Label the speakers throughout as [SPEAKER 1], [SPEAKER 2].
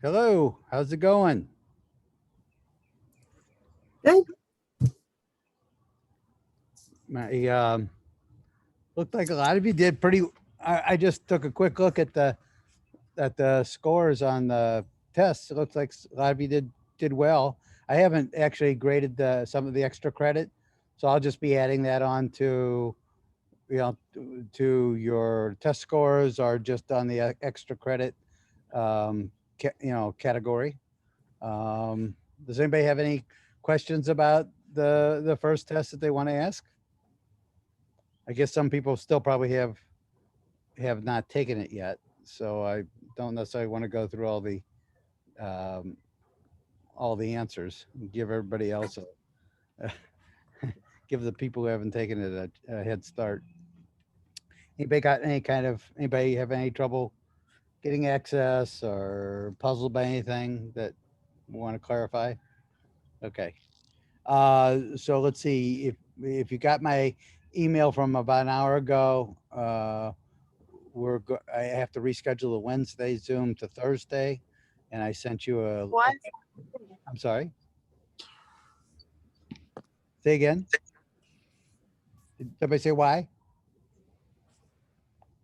[SPEAKER 1] Hello, how's it going?
[SPEAKER 2] Good.
[SPEAKER 1] My looked like a lot of you did pretty. I just took a quick look at the scores on the tests. It looks like a lot of you did well. I haven't actually graded some of the extra credit, so I'll just be adding that on to to your test scores or just on the extra credit category. Does anybody have any questions about the first test that they want to ask? I guess some people still probably have not taken it yet, so I don't necessarily want to go through um, all the answers and give everybody else give the people who haven't taken it a head start. Anybody have any trouble getting access or puzzled by anything that we want to clarify? Okay. So let's see if you got my email from about an hour ago. I have to reschedule the Wednesday Zoom to Thursday, and I sent you a.
[SPEAKER 3] What?
[SPEAKER 1] I'm sorry. Say again. Did somebody say why?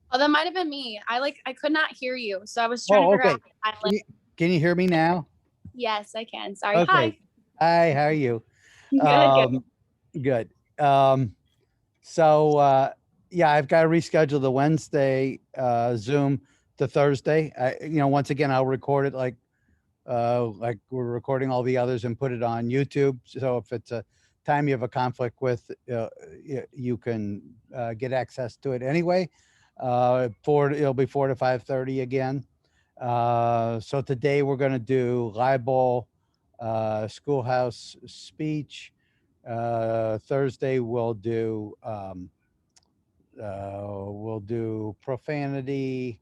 [SPEAKER 3] Oh, that might have been me. I could not hear you, so I was trying
[SPEAKER 1] Oh,
[SPEAKER 3] to figure
[SPEAKER 1] okay.
[SPEAKER 3] out.
[SPEAKER 1] Can you hear me now?
[SPEAKER 3] Yes, I can. Sorry.
[SPEAKER 1] Okay. Hi. How are you?
[SPEAKER 3] Hi.
[SPEAKER 1] Good. So yeah, I've got to reschedule the Wednesday Zoom to Thursday. Once again, I'll record it like we're recording all the others and put it on YouTube. So if it's a time you have a conflict with, you can get access to it anyway. It'll be 4 to 5:30 again. So today we're going to do libel, schoolhouse speech. Thursday we'll do profanity,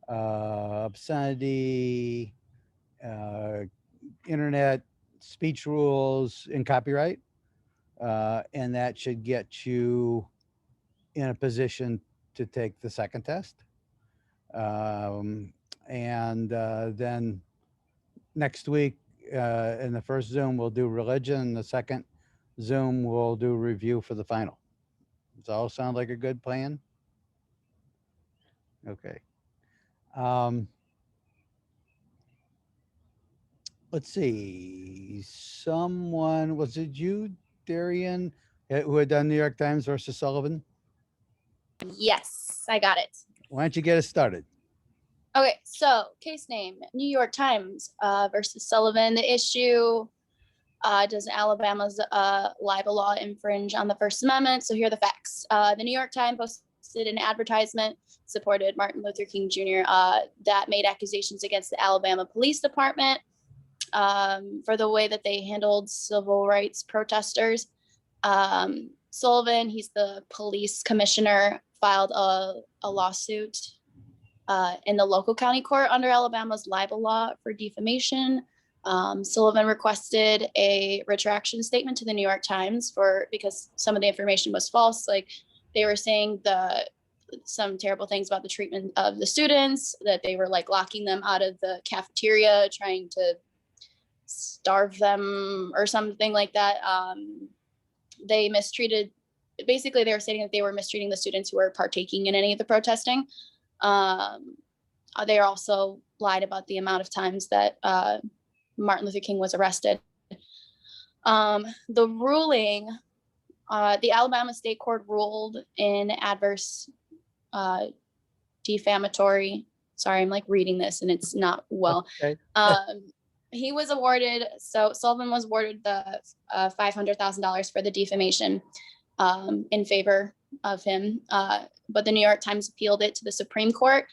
[SPEAKER 1] obscenity, internet speech rules, and copyright. And that should get you in a position to take the second test. And then next week, in the first Zoom, we'll do religion. The second Zoom, we'll do review for the final. Does that all sound like a good plan? Okay. Let's see. Was it you, Darian, who had done New York Times versus Sullivan?
[SPEAKER 3] Yes, I got it.
[SPEAKER 1] Why don't you get us started?
[SPEAKER 3] Okay, so case name, New York Times versus Sullivan. The issue, does Alabama's libel law infringe on the First Amendment? So here are the facts. The New York Times posted an advertisement, supported Martin Luther King Jr., that made accusations against the Alabama Police Department for the way that they handled civil rights protesters. Sullivan, he's the police commissioner, filed a lawsuit in the local county court under Alabama's libel law for defamation. Sullivan requested a retraction statement to the New York Times because some of the information was false. Like they were saying some terrible things about the treatment of the students, that they were like locking them out of the cafeteria, trying to starve them or something like that. They were stating that they were mistreating the students who were partaking in any of the protesting. They also lied about the amount of times that Martin Luther King was arrested. The ruling, the Alabama State Court ruled in adverse defamatory. Sorry, I'm like reading this and it's not well.
[SPEAKER 1] Okay.
[SPEAKER 3] He was awarded, so Sullivan was awarded the $500,000 for the defamation in favor of him. But the New York Times appealed it to the Supreme Court,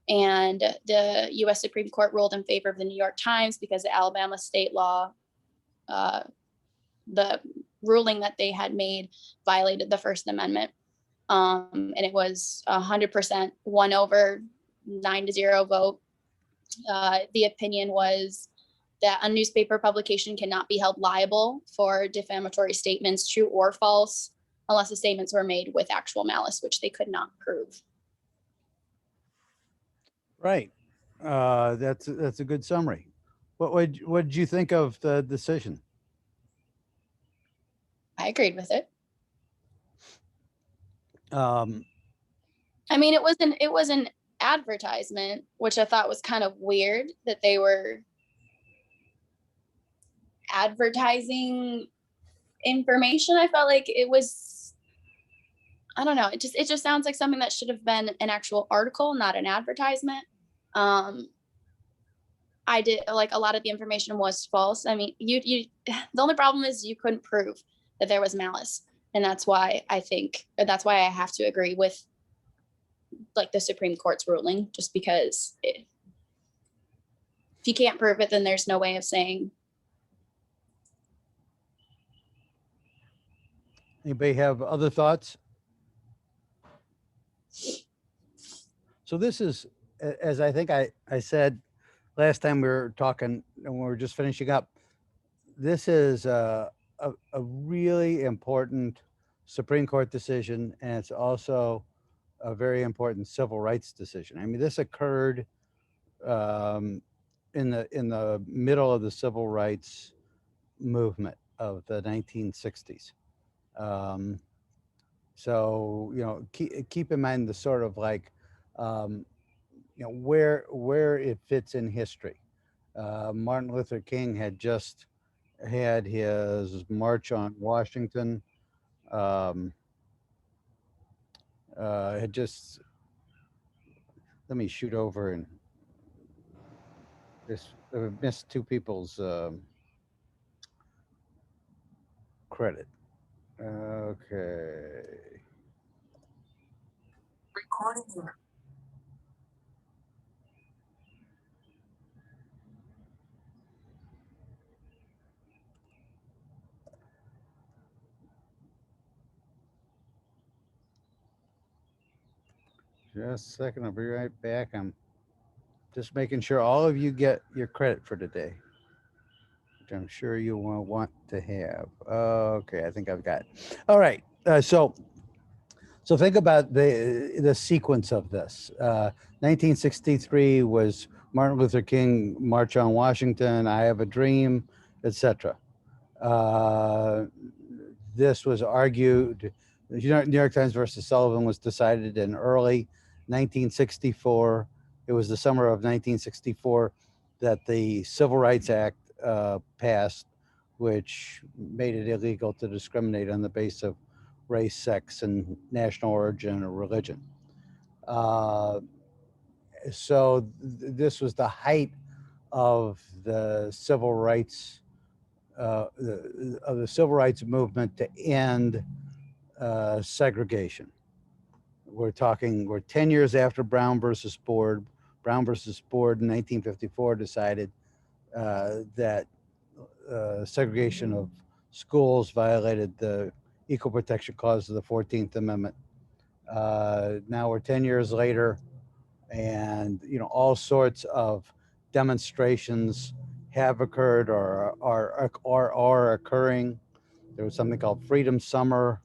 [SPEAKER 3] and the U.S. Supreme Court ruled in favor of the New York Times because the Alabama state law, the ruling that they had made violated the First Amendment. And it was 100% 9-0 vote. The opinion was that a newspaper publication cannot be held liable for defamatory statements, true or false, unless the statements were made with actual malice, which they could not prove.
[SPEAKER 1] Right. That's a good summary. what did you think of the decision?
[SPEAKER 3] I agreed with it.
[SPEAKER 1] Um,
[SPEAKER 3] I mean, it was an advertisement, which I thought was kind of weird that they were advertising information. I felt like it was, I don't know, it just sounds like something that should have been an actual article, not an advertisement. I did, like, a lot of the information was false. I mean, you the only problem is you couldn't prove that there was malice, and that's why I have to agree with, like, the Supreme Court's ruling, just because if you can't prove it, then there's no way of saying.
[SPEAKER 1] Anybody have other thoughts? So this is, as I think I said last time we were talking and we were just finishing up, this is a really important Supreme Court decision, and it's also a very important civil rights decision. I mean, this occurred in the middle of the civil rights movement of the 1960s. So, you know, keep in mind the sort of like, you know, where it fits in history. Martin Luther King had just had his March on Washington. Had just, let me shoot over and just missed two people's credit. Okay.
[SPEAKER 2] Recording.
[SPEAKER 1] Just a second, I'll be right back. I'm just making sure all of you get your credit for today, which I'm sure you will want to have. Okay, I think I've got it. All right. So think about the sequence of this. 1963 was Martin Luther King March on Washington, I Have a Dream, etc. This was argued. The New York Times versus Sullivan was decided in early 1964. It was the summer of 1964 that the Civil Rights Act passed, which made it illegal to discriminate on the basis of race, sex, and national origin or religion. So this was the height of the civil rights movement to end segregation. We're 10 years after Brown versus Board. Brown versus Board in 1954 decided that segregation of schools violated the Equal Protection Clause of the 14th Amendment. Now we're 10 years later, and you know, all sorts of demonstrations have occurred or are occurring. There was something called Freedom Summer,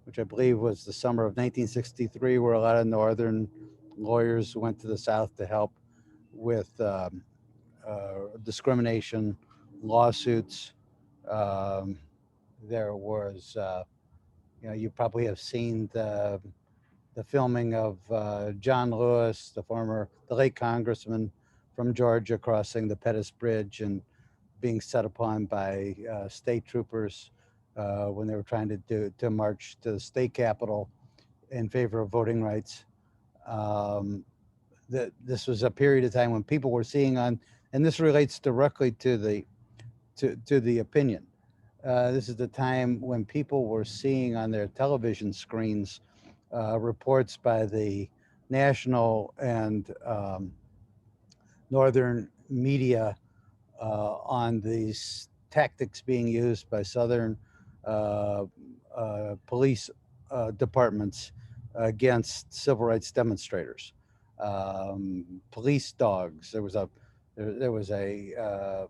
[SPEAKER 1] which I believe was the summer of 1963, where a lot of Northern lawyers went to the South to help with discrimination lawsuits. There was, you know, you probably have seen the filming of John Lewis, the late congressman from Georgia, crossing the Pettus Bridge and being set upon by state troopers when they were trying to march to the state capitol in favor of voting rights. This was a period of time when people were seeing on, and this relates directly to the opinion. This is the time when people were seeing on their television screens reports by the national and northern media on these tactics being used by Southern police departments against civil rights demonstrators. Police dogs. There was a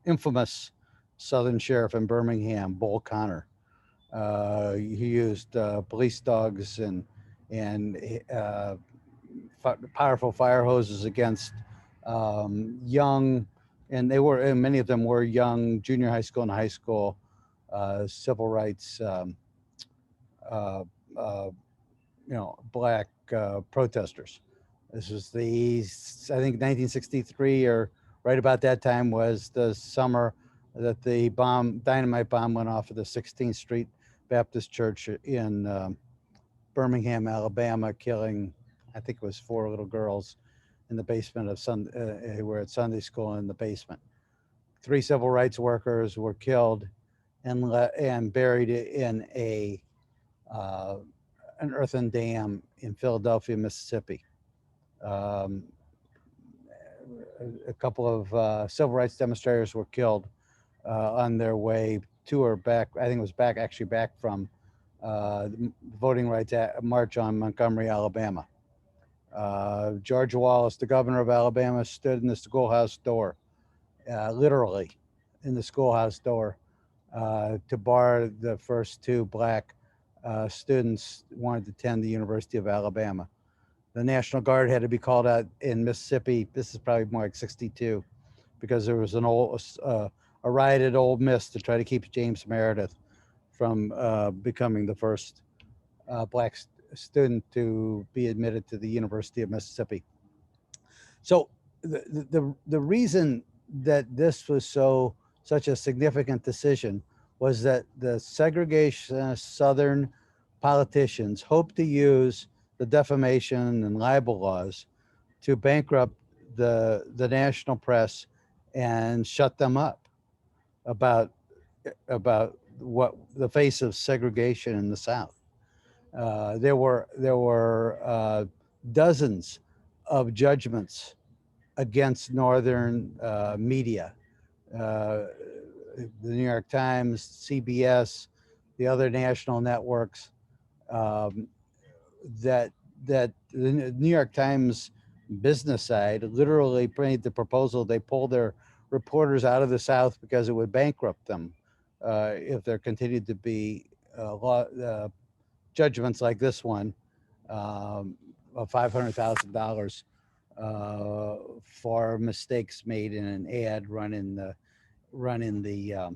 [SPEAKER 1] infamous Southern sheriff in Birmingham, Bull Connor. He used police dogs and powerful fire hoses against young, and and many of them were young junior high school and high school civil rights, uh, uh, black protesters. This was I think 1963, or right about that time was the summer that the dynamite bomb went off at the 16th Street Baptist Church in Birmingham, Alabama, killing, I think it was 4 little girls in the basement of who were at Sunday school in the basement. 3 civil rights workers were killed and buried in uh, an earthen dam in Philadelphia, Mississippi. Um, a couple of civil rights demonstrators were killed on their way to or back. I think it was back from the voting rights march on Montgomery, Alabama. George Wallace, the governor of Alabama, stood in the schoolhouse door, literally in the schoolhouse door, to bar the first 2 black students who wanted to attend the University of Alabama. The National Guard had to be called out in Mississippi. This is probably more like 62, because there was a riot at Ole Miss to try to keep James Meredith from becoming the first black student to be admitted to the University of Mississippi. So the reason that this was such a significant decision was that the segregationist Southern politicians hoped to use the defamation and libel laws to bankrupt the national press and shut them up about what the face of segregation in the South. There were dozens of judgments against Northern media, uh, the New York Times, CBS, the other national networks. Um, that the New York Times business side literally made the proposal. They pulled their reporters out of the South because it would bankrupt them if there continued to be judgments like this one, of $500,000 for mistakes made in an ad run in the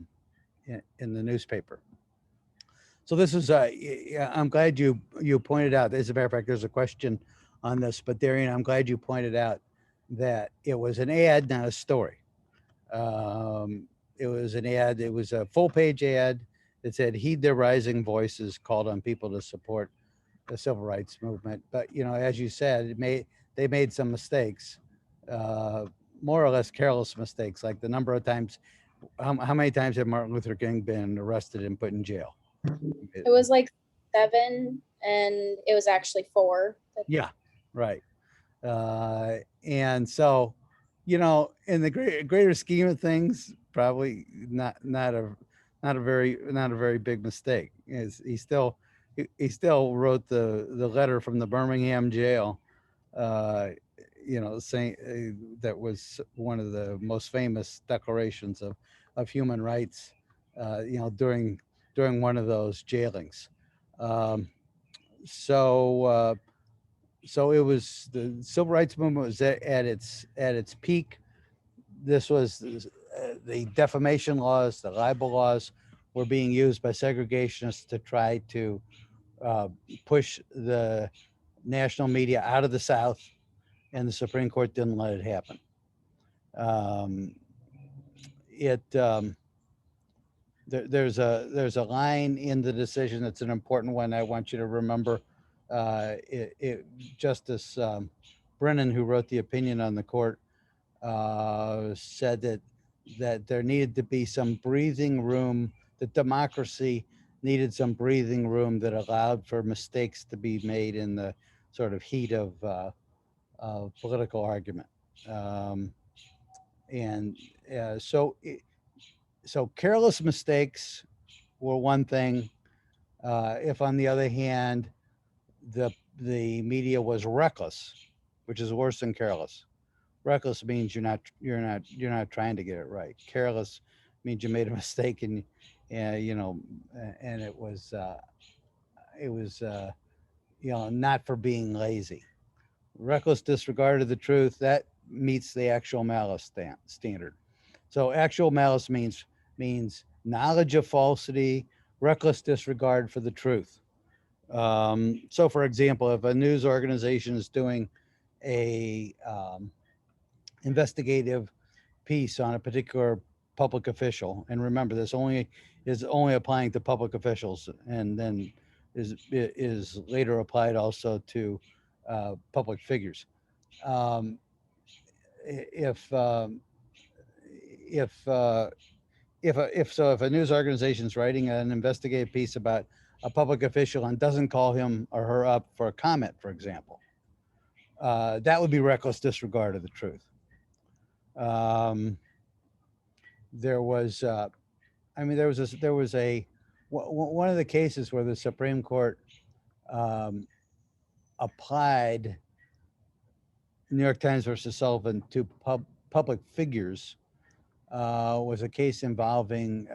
[SPEAKER 1] newspaper. So this is, I'm glad you pointed out. As a matter of fact, there's a question on this, but Darian, I'm glad you pointed out that it was an ad, not a story. It was an ad. It was a full-page ad that said, "Heed their rising voices," called on people to support the civil rights movement. But as you said, they made some mistakes, more or less careless mistakes, like the number of times. How many times had Martin Luther King been arrested and put in jail?
[SPEAKER 3] It was like 7, and it was actually 4.
[SPEAKER 1] Yeah, right. And so, in the greater scheme of things, probably not a very big mistake. He still wrote the letter from the Birmingham jail, saying that was one of the most famous declarations of human rights, during one of those jailings. Um, so. So it was the civil rights movement was at its peak. This was the defamation laws, the libel laws were being used by segregationists to try to push the national media out of the South, and the Supreme Court didn't let it happen. Um, it there's a line in the decision that's an important one. I want you to remember. Justice Brennan, who wrote the opinion on the court, said that there needed to be some breathing room. That democracy needed some breathing room that allowed for mistakes to be made in the sort of heat of political argument. And so careless mistakes were one thing. If, on the other hand, the media was reckless, which is worse than careless. Reckless means you're not trying to get it right. Careless means you made a mistake, and and it was not for being lazy. Reckless disregard of the truth, meets the actual malice standard. So actual malice means knowledge of falsity, reckless disregard for the truth. So, for example, if a news organization is doing a investigative piece on a particular public official, and remember, this only is only applying to public officials, and then is later applied also to public figures. Um, if if if a news organization is writing an investigative piece about a public official and doesn't call him or her up for a comment, for example, that would be reckless disregard of the truth. Um, there was, I mean, there was one of the cases where the Supreme Court um, applied New York Times versus Sullivan to public figures. Was a case involving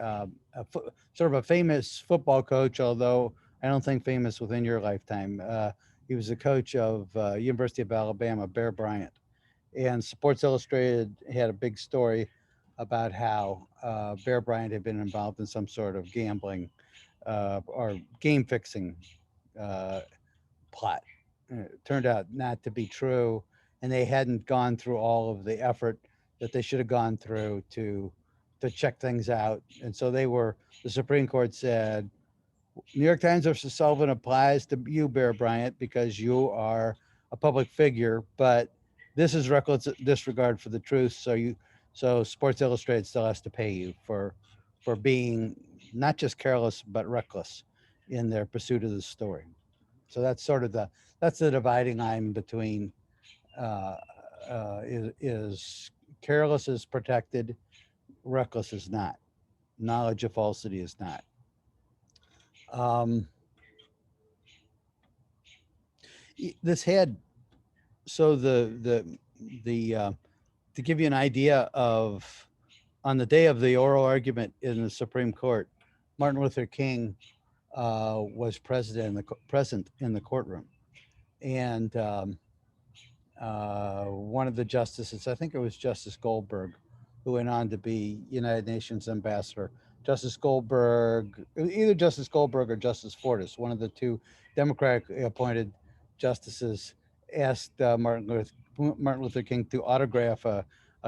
[SPEAKER 1] sort of a famous football coach, although I don't think famous within your lifetime. He was the coach of University of Alabama, Bear Bryant. And Sports Illustrated had a big story about how Bear Bryant had been involved in some sort of gambling or game fixing uh, plot. It turned out not to be true, and they hadn't gone through all of the effort that they should have gone through to check things out. And so the Supreme Court said, New York Times versus Sullivan applies to you, Bear Bryant, because you are a public figure, but this is reckless disregard for the truth. So Sports Illustrated still has to pay you for being not just careless but reckless in their pursuit of the story. So that's sort of that's the dividing line between uh, is careless is protected, reckless is not. Knowledge of falsity is not. Um, this had so the to give you an idea of on the day of the oral argument in the Supreme Court, Martin Luther King was present in the courtroom, and one of the justices, I think it was Justice Goldberg, who went on to be United Nations ambassador. Justice Goldberg, either Justice Goldberg or Justice Fortas, one of the two democratically appointed justices, asked Martin Luther King to autograph a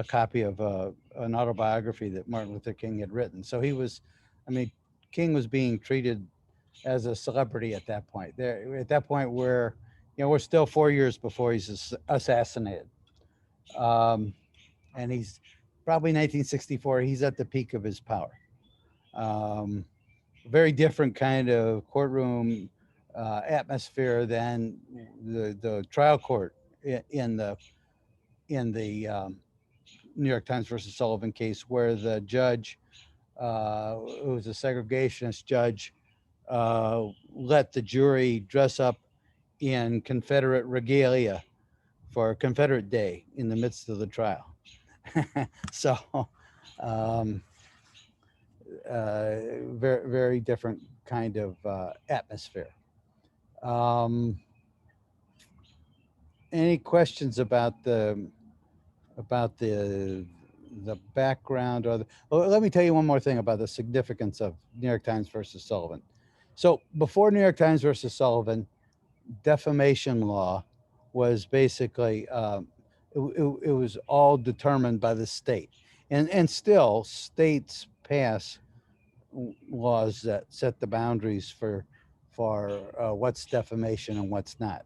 [SPEAKER 1] copy of an autobiography that Martin Luther King had written. So he was, I mean, King was being treated as a celebrity at that point. There, at that point, where we're still 4 years before he's assassinated, and he's probably 1964. He's at the peak of his power. Um, Very different kind of courtroom atmosphere than the trial court in the New York Times versus Sullivan case, where the judge, who was a segregationist judge, let the jury dress up in Confederate regalia for Confederate Day in the midst of the trial. So, um, very different kind of atmosphere. Um, any questions about the background or let me tell you one more thing about the significance of New York Times versus Sullivan. So before New York Times versus Sullivan, defamation law was basically it was all determined by the state, and still states pass laws that set the boundaries for what's defamation and what's not.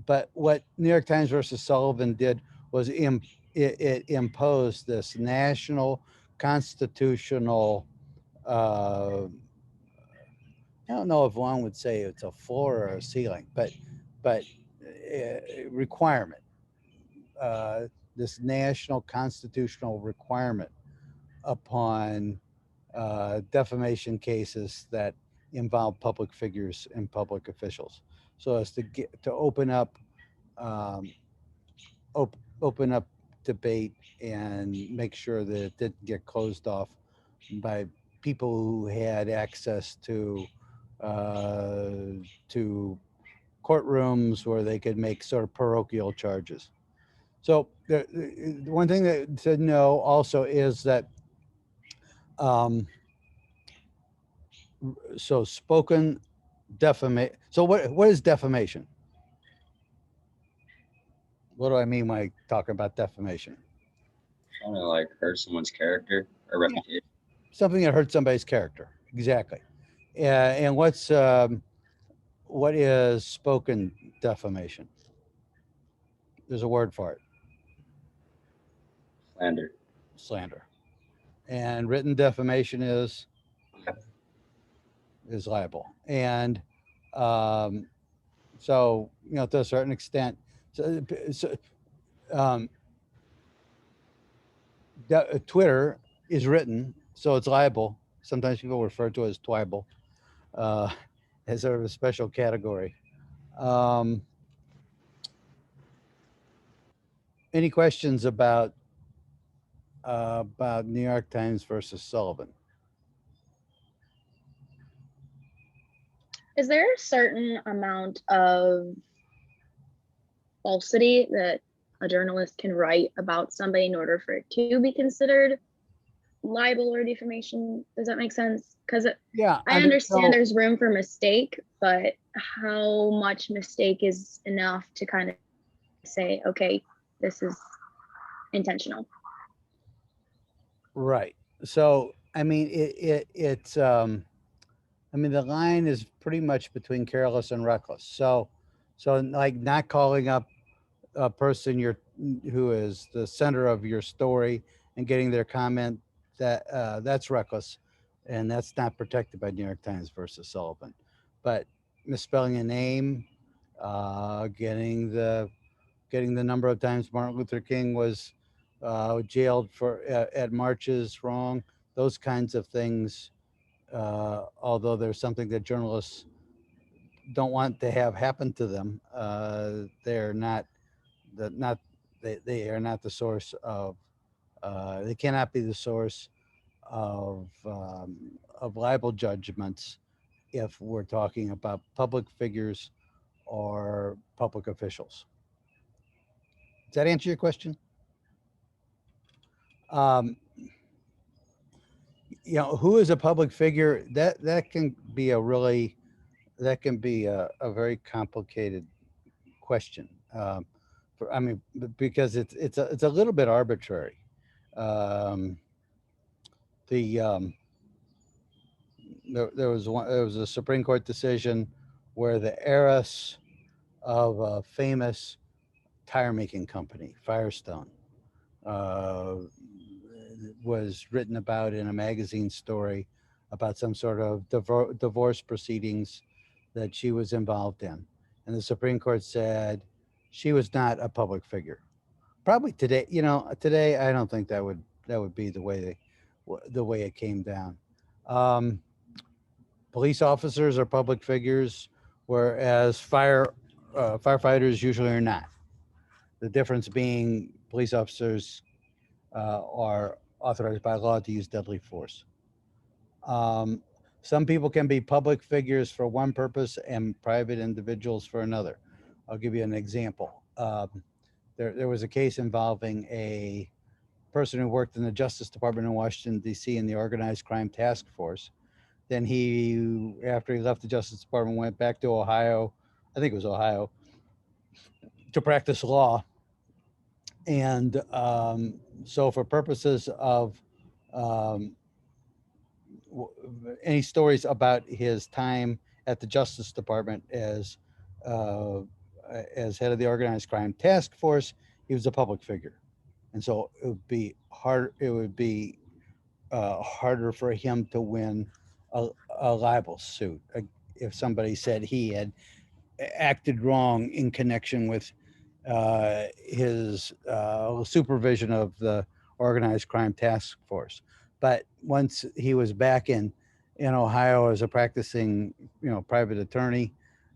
[SPEAKER 1] But what New York Times versus Sullivan did was it imposed this national constitutional I don't know if one would say it's a floor or a ceiling, but requirement, uh, this national constitutional requirement upon defamation cases that involve public figures and public officials, so as to open up um, open up debate and make sure that it didn't get closed off by people who had access uh, to courtrooms where they could make sort of parochial charges. So the one thing that to know also is that so spoken defamation. So what is defamation? What do I mean when I talk about defamation?
[SPEAKER 2] Trying to like hurt someone's character or reputation.
[SPEAKER 1] Something that hurts somebody's character. Exactly. And what is spoken defamation? There's a word for it.
[SPEAKER 2] Slander.
[SPEAKER 1] Slander. And written defamation is libel. And so, to a certain extent, Twitter is written, so it's libel. Sometimes people refer to it as twibel, as sort of a special category. Any questions about New York Times versus Sullivan?
[SPEAKER 4] Is there a certain amount of falsity that a journalist can write about somebody in order for it to be considered libel or defamation? Does that make sense? Because I understand there's room for mistake, but how much mistake is enough to kind of say, okay, this is intentional?
[SPEAKER 1] Right. So, I mean, it's the line is pretty much between careless and reckless. So like not calling up a person who is the center of your story and getting their comment, that's reckless, and that's not protected by New York Times versus Sullivan. But misspelling a name, getting the number of times Martin Luther King was jailed at marches wrong, those kinds of things. Although there's something that journalists don't want to have happen to them, they are not the source of. They cannot be the source of libel judgments if we're talking about public figures or public officials. Does that answer your question? Who is a public figure? That can be a very complicated question. Because it's a little bit arbitrary. There was a Supreme Court decision where the heiress of a famous tire making company, Firestone, was written about in a magazine story about some sort of divorce proceedings that she was involved in. And the Supreme Court said she was not a public figure. Probably today, I don't think that would be the way it came down. Police officers are public figures, whereas firefighters usually are not. The difference being police officers are authorized by law to use deadly force. Some people can be public figures for one purpose and private individuals for another. I'll give you an example. There was a case involving a person who worked in the Justice Department in Washington, D.C. in the Organized Crime Task Force. Then he, after he left the Justice Department, went back to Ohio, I think it was Ohio, to practice law. And so for purposes of any stories about his time at the Justice Department as head of the Organized Crime Task Force, he was a public figure. And so it would be harder for him to win a libel suit if somebody said he had acted wrong in connection with his supervision of the Organized Crime Task Force. But once he was back in Ohio as a practicing, private attorney,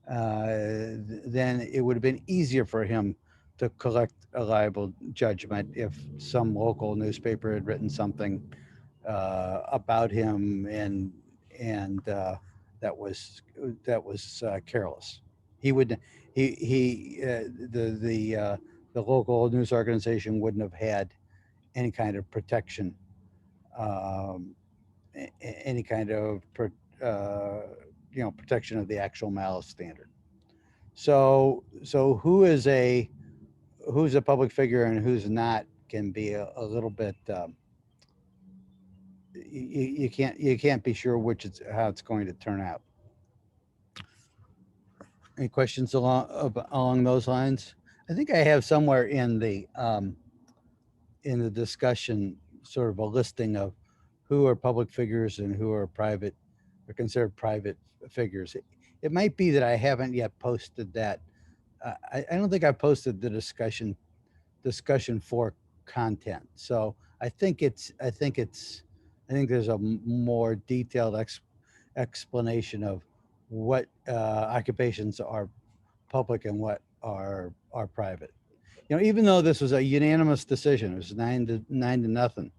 [SPEAKER 1] then it would have been easier for him to collect a libel judgment if some local newspaper had written something about him and that was careless. The the local news organization wouldn't have had any kind of protection, any kind of protection of the actual malice standard. So who's a public figure and who's not can be a little bit you can't be sure how it's going to turn out. Any questions along those lines? I think I have somewhere in the discussion sort of a listing of who are public figures and who are private or considered private figures. It might be that I haven't yet posted that. I don't think I posted the discussion for content. So I think there's a more detailed explanation of what occupations are public and what are private. Even though this was a unanimous decision, it was 9-0.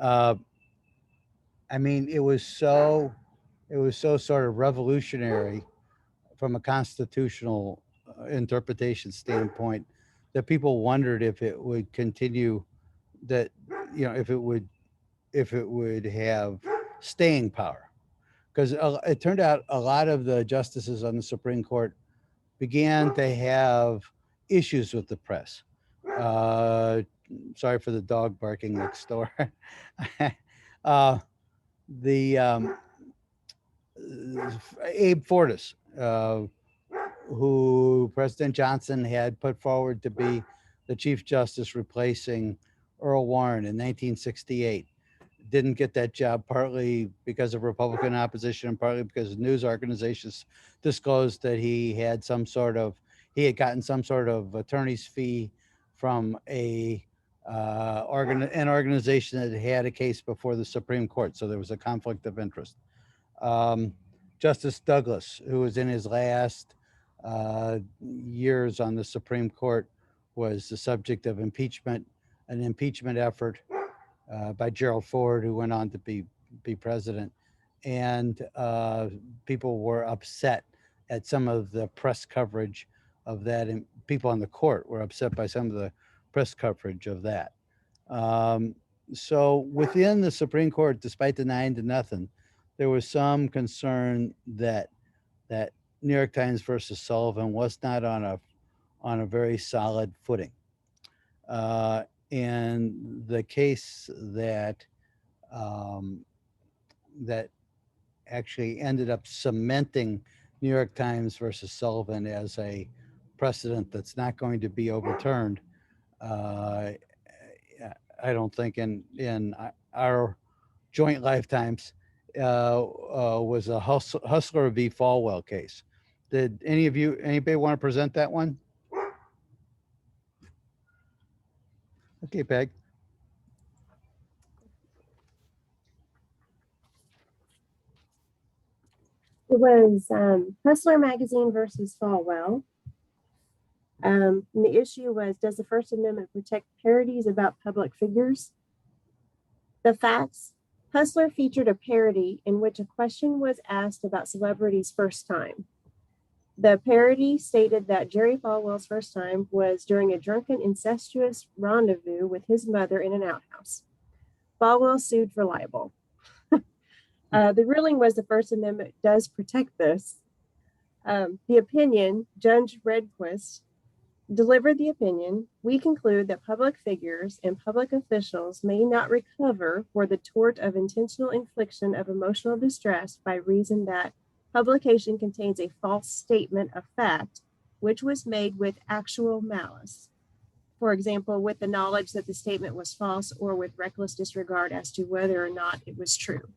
[SPEAKER 1] I mean, it was so sort of revolutionary from a constitutional interpretation standpoint that people wondered if it would continue, that if it would have staying power, because it turned out a lot of the justices on the Supreme Court began to have issues with the press. Sorry for the dog barking next door. Abe Fortas, who President Johnson had put forward to be the Chief Justice replacing Earl Warren in 1968, didn't get that job, partly because of Republican opposition and partly because news organizations disclosed that he had gotten some sort of attorney's fee from an organization that had a case before the Supreme Court. So there was a conflict of interest. Justice Douglas, who was in his last years on the Supreme Court, was the subject of an impeachment effort by Gerald Ford, who went on to be president. And people were upset at some of the press coverage of that, and people on the court were upset by some of the press coverage of that. So within the Supreme Court, despite the 9-0, there was some concern that New York Times versus Sullivan was not on a very solid footing. And the case that actually ended up cementing New York Times versus Sullivan as a precedent that's not going to be overturned, I don't think in our joint lifetimes, was a Hustler v. Falwell case. Did anybody want to present that one? Okay, Peg.
[SPEAKER 5] It was Hustler Magazine versus Falwell. And the issue was, does the First Amendment protect parodies about public figures? The facts: Hustler featured a parody in which a question was asked about celebrities' first time. The parody stated that Jerry Falwell's first time was during a drunken, incestuous rendezvous with his mother in an outhouse. Falwell sued for libel. The ruling was the First Amendment does protect this. The opinion, Judge Redquist delivered the opinion: we conclude that public figures and public officials may not recover for the tort of intentional infliction of emotional distress by reason that publication contains a false statement of fact, which was made with actual malice. For example, with the knowledge that the statement was false or with reckless disregard as to whether or not it was true.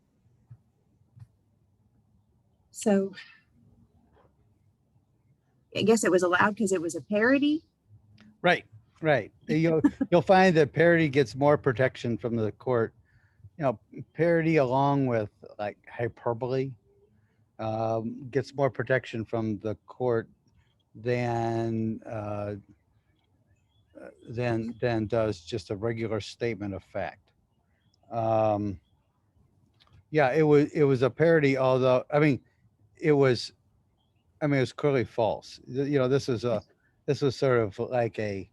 [SPEAKER 5] So I guess it was allowed because it was a parody.
[SPEAKER 1] Right. You'll find that parody gets more protection from the court. Parody along with like hyperbole gets more protection from the court than does just a regular statement of fact. Yeah, it was a parody, although it was clearly false. This was sort of like a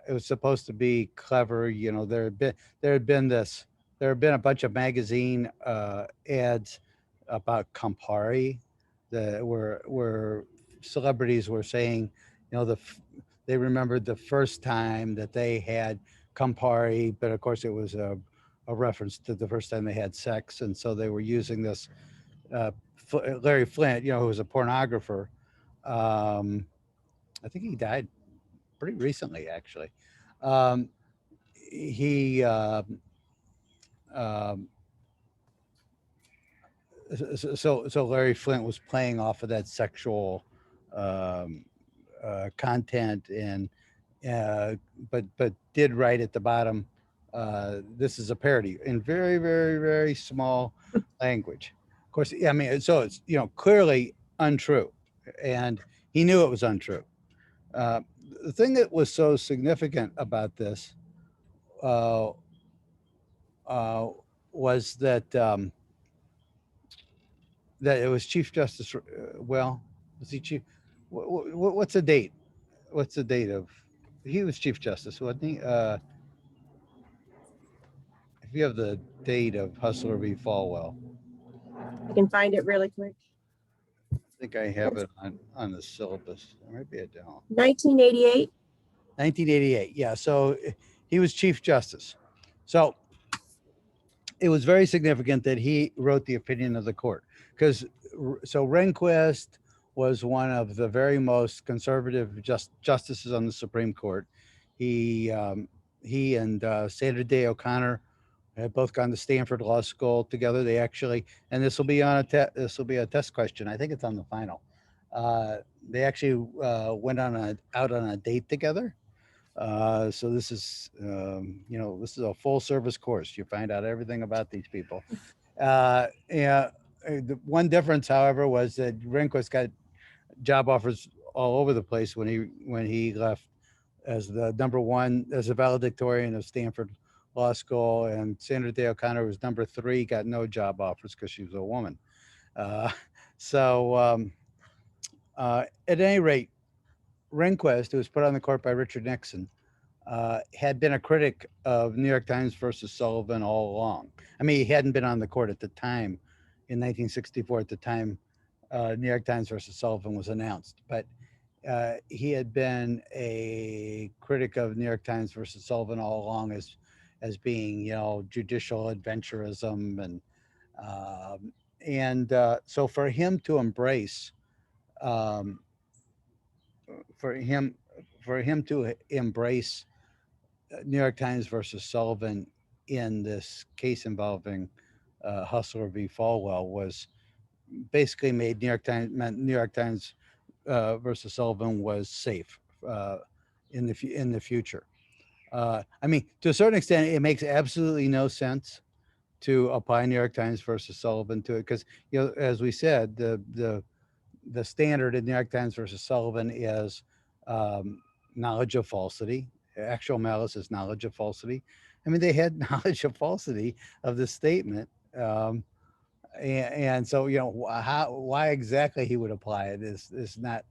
[SPEAKER 1] It was supposed to be clever. You know, there had been a bunch of magazine ads about Campari that where celebrities were saying, you know, they remembered the first time that they had Campari, but of course it was a reference to the first time they had sex, and so they were using this. Larry Flint, you know, who was a pornographer. Um, I think he died pretty recently, actually. Um, he um, so Larry Flint was playing off of that sexual um, content, and but did write at the bottom, this is a parody in very, very, very small language. Of course, I mean, so it's, you know, clearly untrue, and he knew it was untrue. Uh, the thing that was so significant about this uh, uh, was that it was Chief Justice. Well, was he chief? What's the date? What's the date of? He was Chief Justice, wasn't he? If you have the date of Hustler v. Falwell,
[SPEAKER 5] I can find it really quick.
[SPEAKER 1] I think I have it on the syllabus. Maybe I don't.
[SPEAKER 5] 1988.
[SPEAKER 1] 1988. Yeah. So he was Chief Justice. So it was very significant that he wrote the opinion of the court, because so Rehnquist was one of the very most conservative justices on the Supreme Court. He and Sandra Day O'Connor had both gone to Stanford Law School together. They actually, and this will be on this will be a test question. I think it's on the final. They actually went out on a date together. So this is, you know, this is a full service course. You find out everything about these people. Yeah. The one difference, however, was that Rehnquist got job offers all over the place when he left as the #1 as a valedictorian of Stanford Law School, and Sandra Day O'Connor was #3, got no job offers because she was a woman. Uh, so at any rate, Rehnquist, who was put on the court by Richard Nixon, had been a critic of New York Times versus Sullivan all along. I mean, he hadn't been on the court at the time in 1964, at the time New York Times versus Sullivan was announced, but he had been a critic of New York Times versus Sullivan all along as being, you know, judicial adventurism, and so for him to embrace um, for him to embrace New York Times versus Sullivan in this case involving Hustler v. Falwell was basically made meant New York Times versus Sullivan was safe in the future. I mean, to a certain extent, it makes absolutely no sense to apply New York Times versus Sullivan to it, because, you know, as we said, the standard in New York Times versus Sullivan is knowledge of falsity. Actual malice is knowledge of falsity. I mean, they had knowledge of falsity of the statement. And so, you know, why exactly he would apply it is not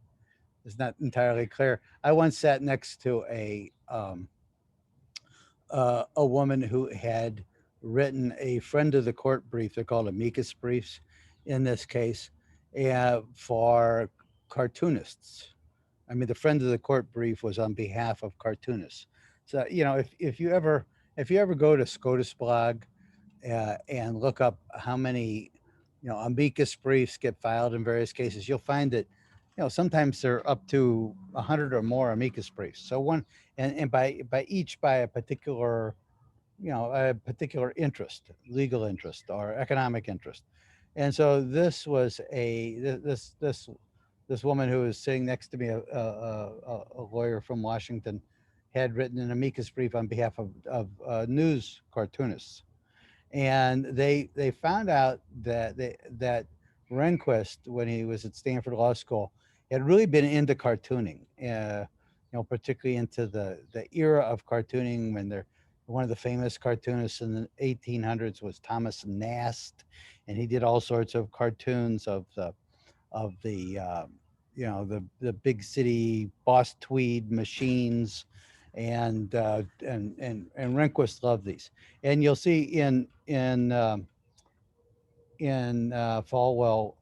[SPEAKER 1] entirely clear. I once sat next to a woman who had written a friend of the court brief. They're called amicus briefs in this case, for cartoonists. I mean, the friend of the court brief was on behalf of cartoonists. So, you know, if you ever go to SCOTUS blog and look up how many, you know, amicus briefs get filed in various cases, you'll find that, you know, sometimes they're up to 100 or more amicus briefs. So one, and by each by a particular, you know, a particular interest, legal interest or economic interest. And so this was this woman who was sitting next to me, a lawyer from Washington, had written an amicus brief on behalf of news cartoonists. And they found out that Rehnquist, when he was at Stanford Law School, had really been into cartooning, you know, particularly into the era of cartooning when one of the famous cartoonists in the 1800s was Thomas Nast, and he did all sorts of cartoons of the you know, the big city Boss Tweed machines, and Rehnquist loved these. And you'll see in Falwell,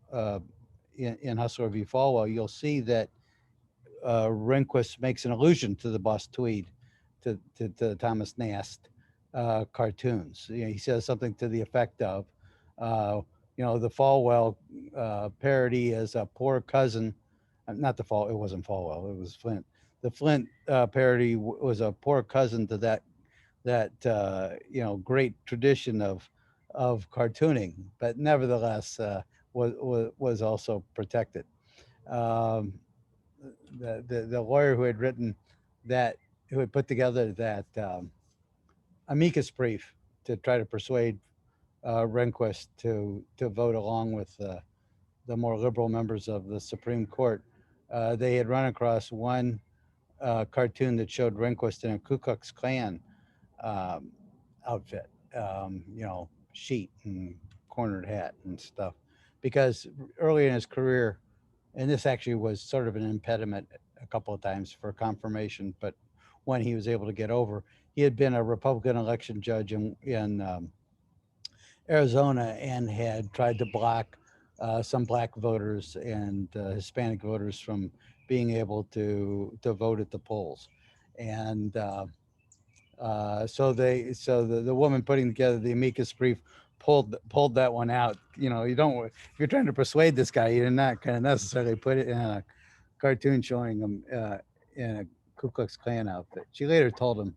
[SPEAKER 1] in Hustler v. Falwell, you'll see that Rehnquist makes an allusion to the Boss Tweed, to Thomas Nast cartoons. You know, he says something to the effect of, you know, the Falwell parody is a poor cousin. Not the Fall. It wasn't Falwell. It was Flint. The Flint parody was a poor cousin to that you know, great tradition of cartooning, but nevertheless was also protected. Um, the lawyer who had written that, who had put together that amicus brief to try to persuade Rehnquist to vote along with the more liberal members of the Supreme Court, they had run across one cartoon that showed Rehnquist in a Ku Klux Klan outfit, you know, sheet and cornered hat and stuff, because early in his career, and this actually was sort of an impediment a couple of times for confirmation, but when he was able to get over, he had been a Republican election judge in Arizona and had tried to block some black voters and Hispanic voters from being able to vote at the polls. And so the woman putting together the amicus brief pulled that one out. You know, you don't, if you're trying to persuade this guy, you're not going to necessarily put it in a cartoon showing him in a Ku Klux Klan outfit. She later told him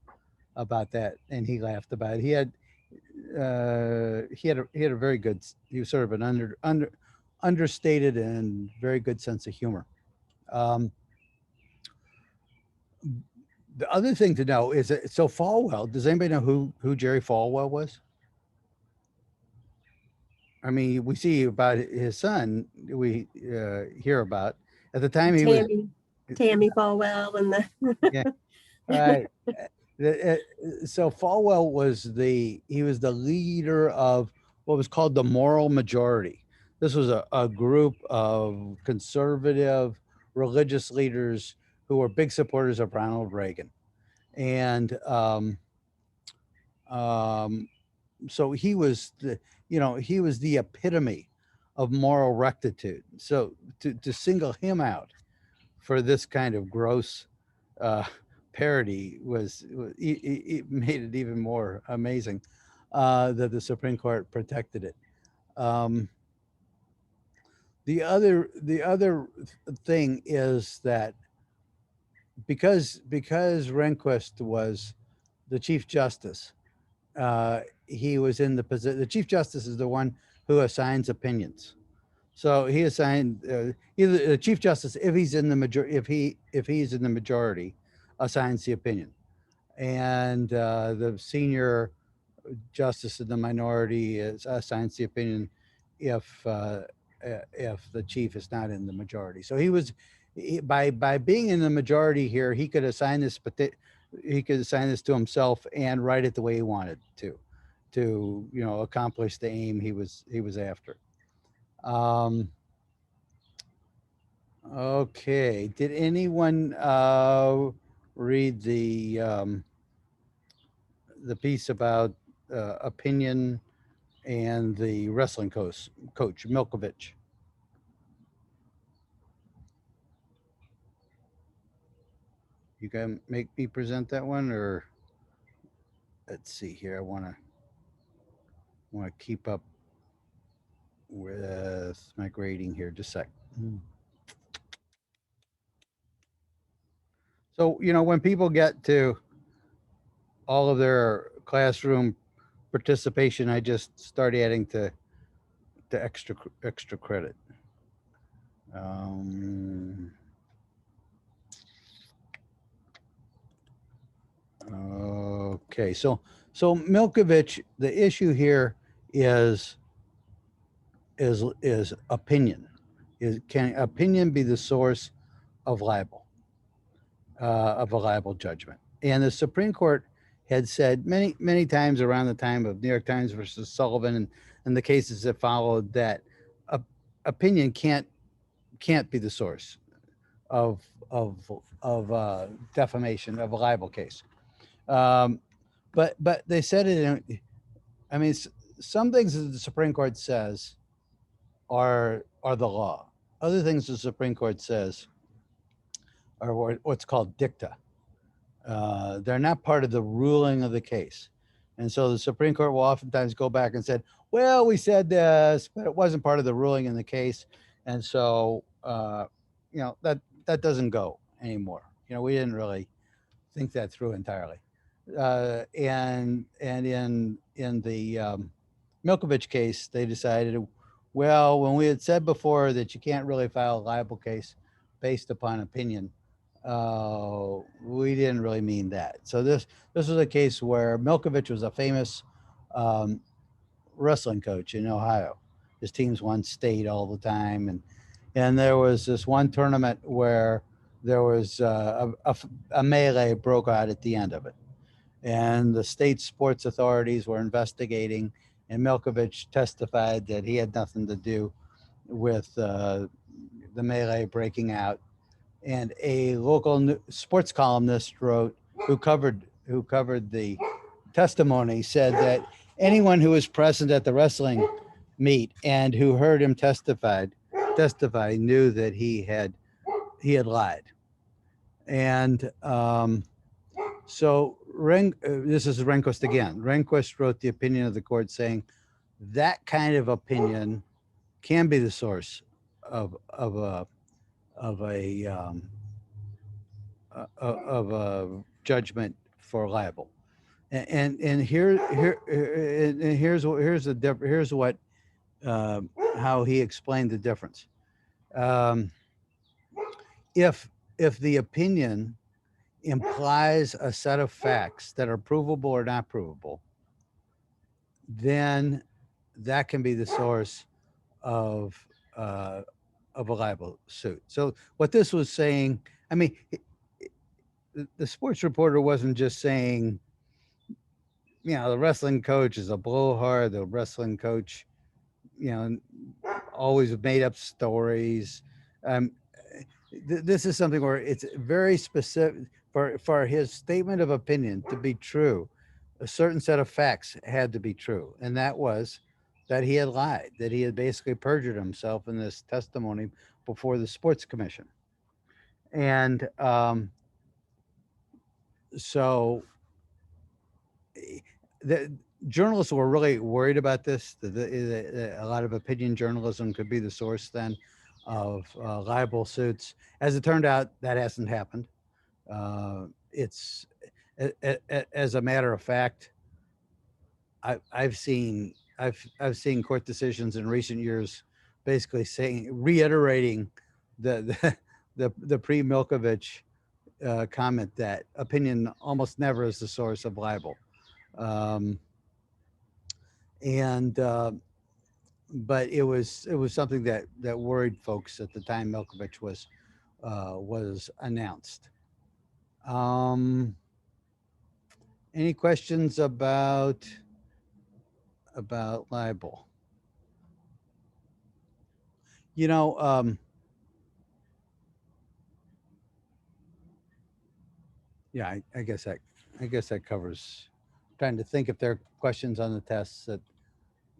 [SPEAKER 1] about that, and he laughed about it. He had a very good, he was sort of an understated and very good sense of humor. The other thing to know is that, so Falwell, does anybody know who Jerry Falwell was? I mean, we see about his son, we hear about. At the time he was
[SPEAKER 5] Tammy Falwell and the
[SPEAKER 1] yeah, right. So Falwell was he was the leader of what was called the Moral Majority. This was a group of conservative religious leaders who were big supporters of Ronald Reagan. And so he was he was the epitome of moral rectitude. So to single him out for this kind of gross parody it made it even more amazing that the Supreme Court protected it. The other thing is that because Rehnquist was the Chief Justice, he was in the position. The Chief Justice is the one who assigns opinions. So he assigned either the Chief Justice, if he's in the majority, if he's in the majority, assigns the opinion, and the senior justice in the minority assigns the opinion if the chief is not in the majority. So by being in the majority here, he could assign this, he could assign this to himself and write it the way he wanted to accomplish the aim he was after. Okay, did anyone read the piece about opinion and the wrestling coach Milkovich? You can make me present that one, or let's see here. I want to keep up with my grading here. Just a sec. So, when people get to all of their classroom participation, I just start adding to extra credit. Okay, so Milkovich, the issue here is opinion. Can opinion be the source of libel, of a libel judgment? And the Supreme Court had said many times around the time of New York Times versus Sullivan and the cases that followed that opinion can't be the source. of defamation, of a libel case. But they said it in, I mean, some things that the Supreme Court says are the law. Other things the Supreme Court says are what's called dicta. They're not part of the ruling of the case. And so the Supreme Court will oftentimes go back and said, well, we said this, but it wasn't part of the ruling in the case. And so, that doesn't go anymore. We didn't really think that through entirely. And in the Milkovich case, they decided, well, when we had said before that you can't really file a libel case based upon opinion, we didn't really mean that. So this was a case where Milkovich was a famous wrestling coach in Ohio. His teams won state all the time, and there was this one tournament where there was a melee broke out at the end of it, and the state sports authorities were investigating, and Milkovich testified that he had nothing to do with the melee breaking out. And a local sports columnist who covered the testimony, said that anyone who was present at the wrestling meet and who heard him testify knew that he had lied. And so this is Rehnquist again. Rehnquist wrote the opinion of the court saying that kind of opinion can be the source of a judgment for libel. And here's what how he explained the difference. If the opinion implies a set of facts that are provable or not provable, then that can be the source of a libel suit. So what this was saying, I mean, the sports reporter wasn't just saying, the wrestling coach is a blowhard, the wrestling coach, always made up stories. This is something where it's very specific. For his statement of opinion to be true, a certain set of facts had to be true. And that was that he had lied, that he had basically perjured himself in this testimony before the sports commission. And so the journalists were really worried about this. A lot of opinion journalism could be the source then of libel suits. As it turned out, that hasn't happened. It's as a matter of fact, I've seen court decisions in recent years basically reiterating the pre-Milkovich comment that opinion almost never is the source of libel. But it was something that worried folks at the time Milkovich was announced. Any questions about libel? Yeah, I guess that covers. Trying to think if there are questions on the tests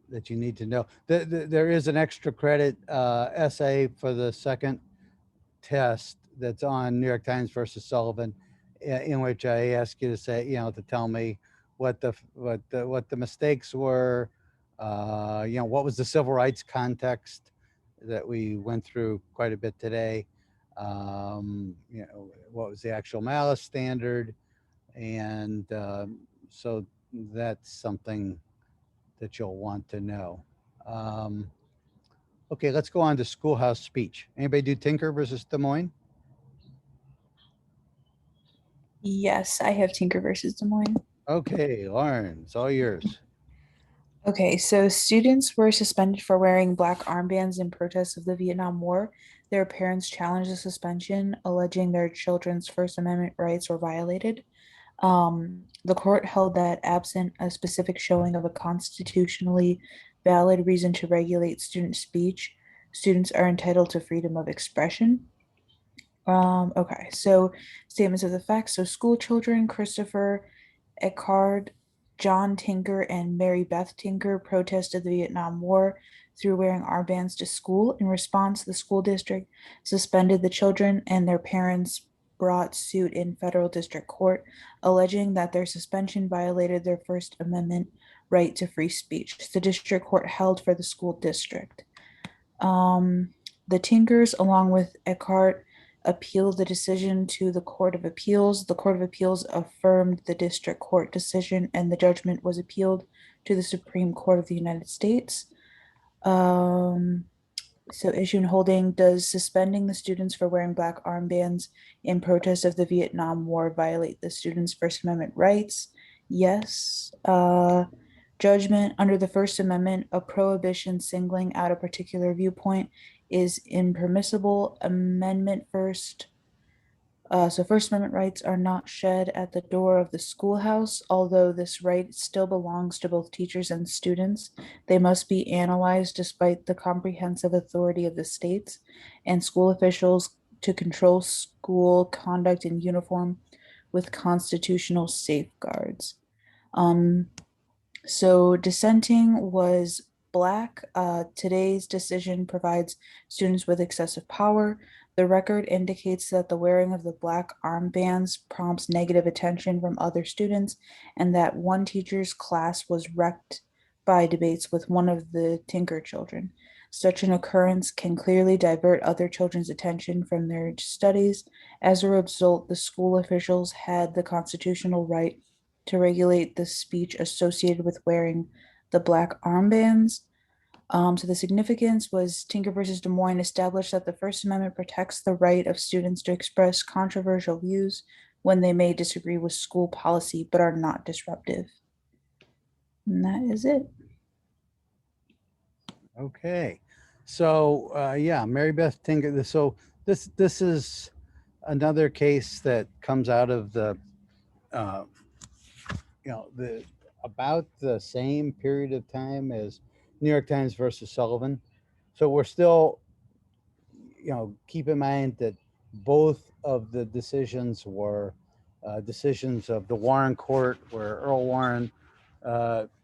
[SPEAKER 1] that you need to know. There is an extra credit essay for the second test that's on New York Times versus Sullivan, in which I ask you to say, to tell me what the mistakes were, what was the civil rights context that we went through quite a bit today, what was the actual malice standard, and so that's something that you'll want to know. Okay, let's go on to Schoolhouse Speech. Anybody do Tinker versus Des Moines?
[SPEAKER 6] Yes, I have Tinker versus Des Moines.
[SPEAKER 1] Okay, Lauren, it's all yours.
[SPEAKER 6] Okay, so students were suspended for wearing black armbands in protest of the Vietnam War. Their parents challenged the suspension, alleging their children's First Amendment rights were violated. The court held that absent a specific showing of a constitutionally valid reason to regulate student speech, students are entitled to freedom of expression. Okay, so statements of the facts. So school children, Christopher Eckhard, John Tinker, and Mary Beth Tinker protested the Vietnam War through wearing armbands to school. In response, the school district suspended the children, and their parents brought suit in federal district court, alleging that their suspension violated their First Amendment right to free speech. The district court held for the school district. The Tinkers, along with Eckhart, appealed the decision to the Court of Appeals. The Court of Appeals affirmed the district court decision, and the judgment was appealed to the Supreme Court of the United States. So issue and holding, does suspending the students for wearing black armbands in protest of the Vietnam War violate the students' First Amendment rights? Yes. Judgment, under the First Amendment, a prohibition singling out a particular viewpoint is impermissible. Amendment first. So First Amendment rights are not shed at the door of the schoolhouse, although this right still belongs to both teachers and students. They must be analyzed despite the comprehensive authority of the states and school officials to control school conduct in uniform with constitutional safeguards. So dissenting was black. Today's decision provides students with excessive power. The record indicates that the wearing of the black armbands prompts negative attention from other students, and that one teacher's class was wrecked by debates with one of the Tinker children. Such an occurrence can clearly divert other children's attention from their studies. As a result, the school officials had the constitutional right to regulate the speech associated with wearing the black armbands. So the significance was Tinker versus Des Moines established that the First Amendment protects the right of students to express controversial views when they may disagree with school policy but are not disruptive. And that is it.
[SPEAKER 1] Okay. So yeah, Mary Beth Tinker. So this is another case that comes out of the about the same period of time as New York Times versus Sullivan. So we're still, keep in mind that both of the decisions were decisions of the Warren Court, where Earl Warren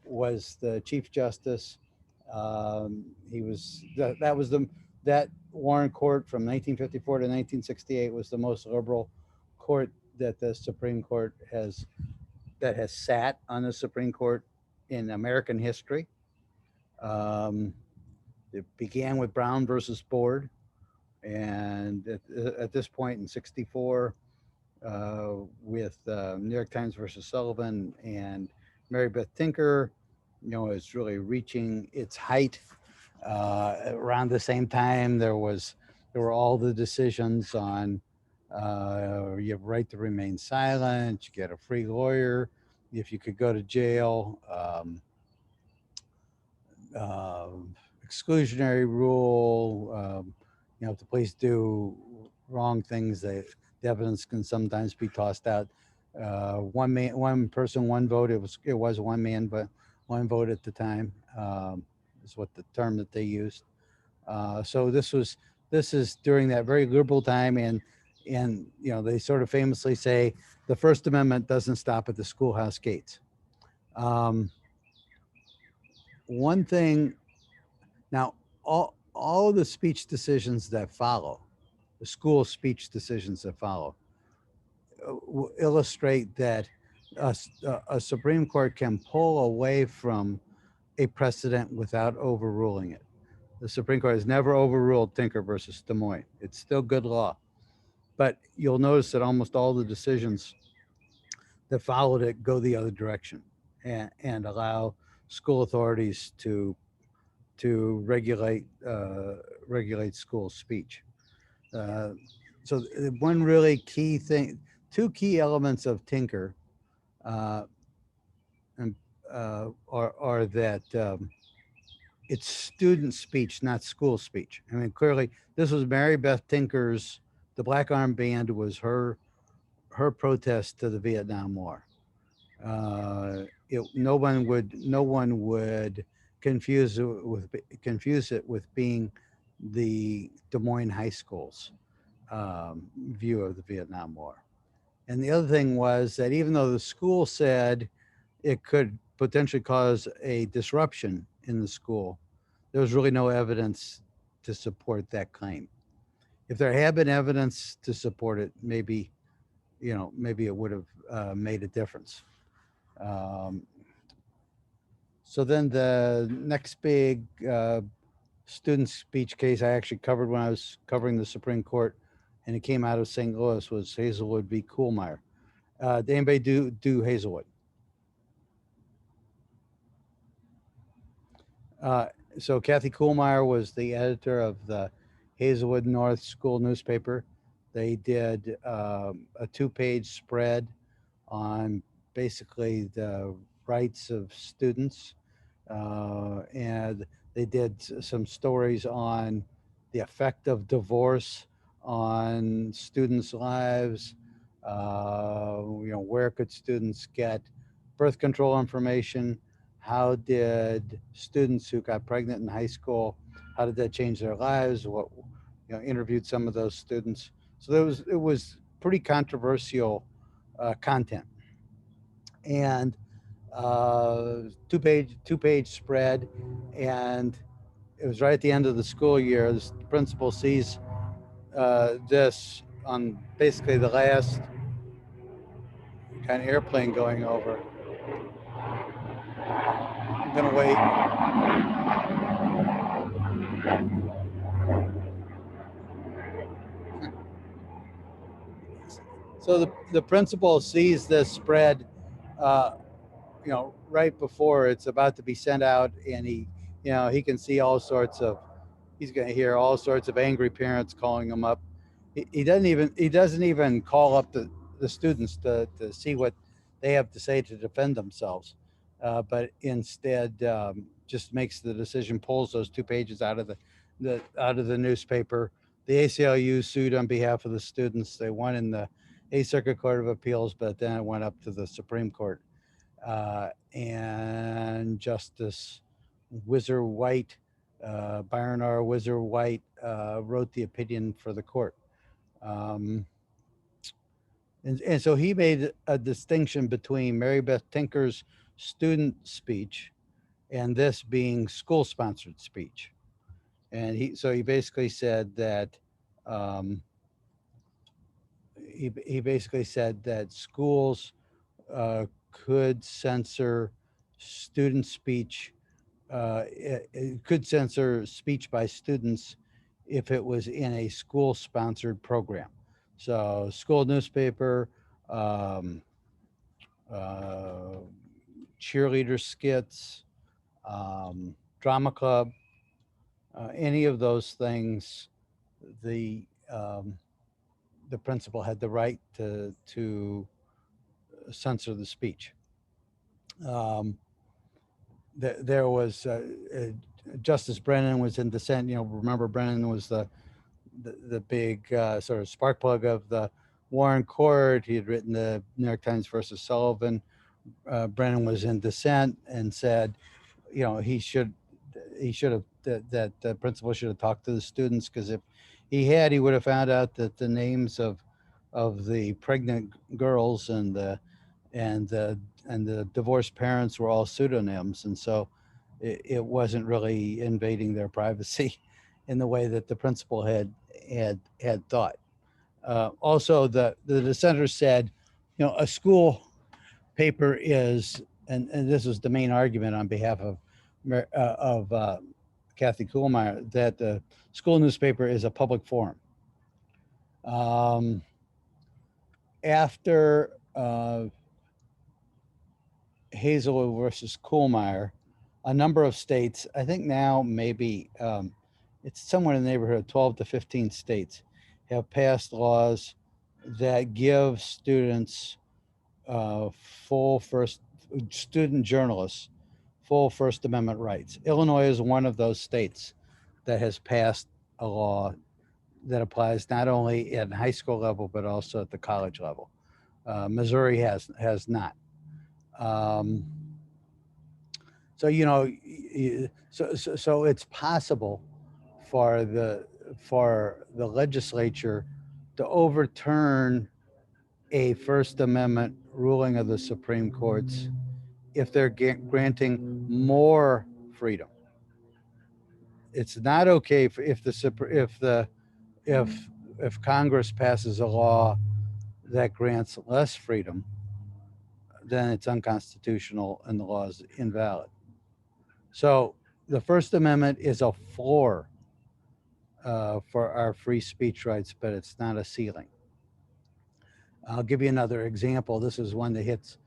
[SPEAKER 1] was the Chief Justice. He was that Warren Court from 1954 to 1968 was the most liberal court that the Supreme Court has sat on the Supreme Court in American history. It began with Brown versus Board, and at this point in '64, with New York Times versus Sullivan and Mary Beth Tinker, is really reaching its height. Around the same time, there were all the decisions on you have a right to remain silent, you get a free lawyer, if you could go to jail, exclusionary rule, if the police do wrong things, the evidence can sometimes be tossed out. One person, one vote. It was one man, but one vote at the time is what the term that they used. So this is during that very liberal time, and they sort of famously say the First Amendment doesn't stop at the schoolhouse gates. One thing now, all of the speech decisions that follow, the school speech decisions that follow, illustrate that a Supreme Court can pull away from a precedent without overruling it. The Supreme Court has never overruled Tinker versus Des Moines. It's still good law. But you'll notice that almost all the decisions that followed it go the other direction and allow school authorities to regulate school speech. So one really key thing, two key elements of Tinker are that it's student speech, not school speech. I mean, clearly, this was Mary Beth Tinker's. The Black Armband was her protest to the Vietnam War. No one would confuse it with being the Des Moines high schools. view of the Vietnam War. And the other thing was that even though the school said it could potentially cause a disruption in the school, there was really no evidence to support that claim. If there had been evidence to support it, maybe, maybe it would have made a difference. So then the next big student speech case I actually covered when I was covering the Supreme Court, and it came out of St. Louis, was Hazelwood v. Kuhlmeyer. Did anybody do Hazelwood? So Kathy Kuhlmeyer was the editor of the Hazelwood North School newspaper. They did a 2-page spread on basically the rights of students. And they did some stories on the effect of divorce on students' lives. Where could students get birth control information? How did students who got pregnant in high school, how did that change their lives? What, interviewed some of those students. So it was pretty controversial content. And two-page spread, and it was right at the end of the school year. The principal sees this on basically the last kind of airplane going over. I'm gonna wait. So the principal sees this spread, right before it's about to be sent out, and he can see all sorts of, he's going to hear all sorts of angry parents calling him up. He doesn't even call up the students to see what they have to say to defend themselves, but instead just makes the decision, pulls those 2 pages out of the newspaper. The ACLU sued on behalf of the students. They won in the 8th Circuit Court of Appeals, but then it went up to the Supreme Court. And Justice Whizzer White, Byron R. Whizzer White, wrote the opinion for the court. And so he made a distinction between Mary Beth Tinker's student speech and this being school-sponsored speech. And he basically said that he basically said that schools could censor student speech. It could censor speech by students if it was in a school-sponsored program. So school newspaper, cheerleader skits, drama club, any of those things, the principal had the right to censor the speech. There was Justice Brennan was in dissent. Remember Brennan was the big sort of spark plug of the Warren Court. He had written the New York Times versus Sullivan. Brennan was in dissent and said, he should have, that the principal should have talked to the students, because if he had, he would have found out that the names of the pregnant girls and the divorced parents were all pseudonyms, and so it wasn't really invading their privacy in the way that the principal had thought. Also, the dissenters said, a school paper is, and this was the main argument on behalf of Kathy Kuhlmeyer, that the school newspaper is a public forum. After Hazelwood versus Kuhlmeyer, a number of states, I think now maybe it's somewhere in the neighborhood of 12 to 15 states, have passed laws that give students student journalists full First Amendment rights. Illinois is one of those states that has passed a law that applies not only at high school level, but also at the college level. Missouri has not. So it's possible for the legislature to overturn a First Amendment ruling of the Supreme Courts if they're granting more freedom. It's not okay if Congress passes a law that grants less freedom, then it's unconstitutional and the law is invalid. So the First Amendment is a floor for our free speech rights, but it's not a ceiling. I'll give you another example. This is one that's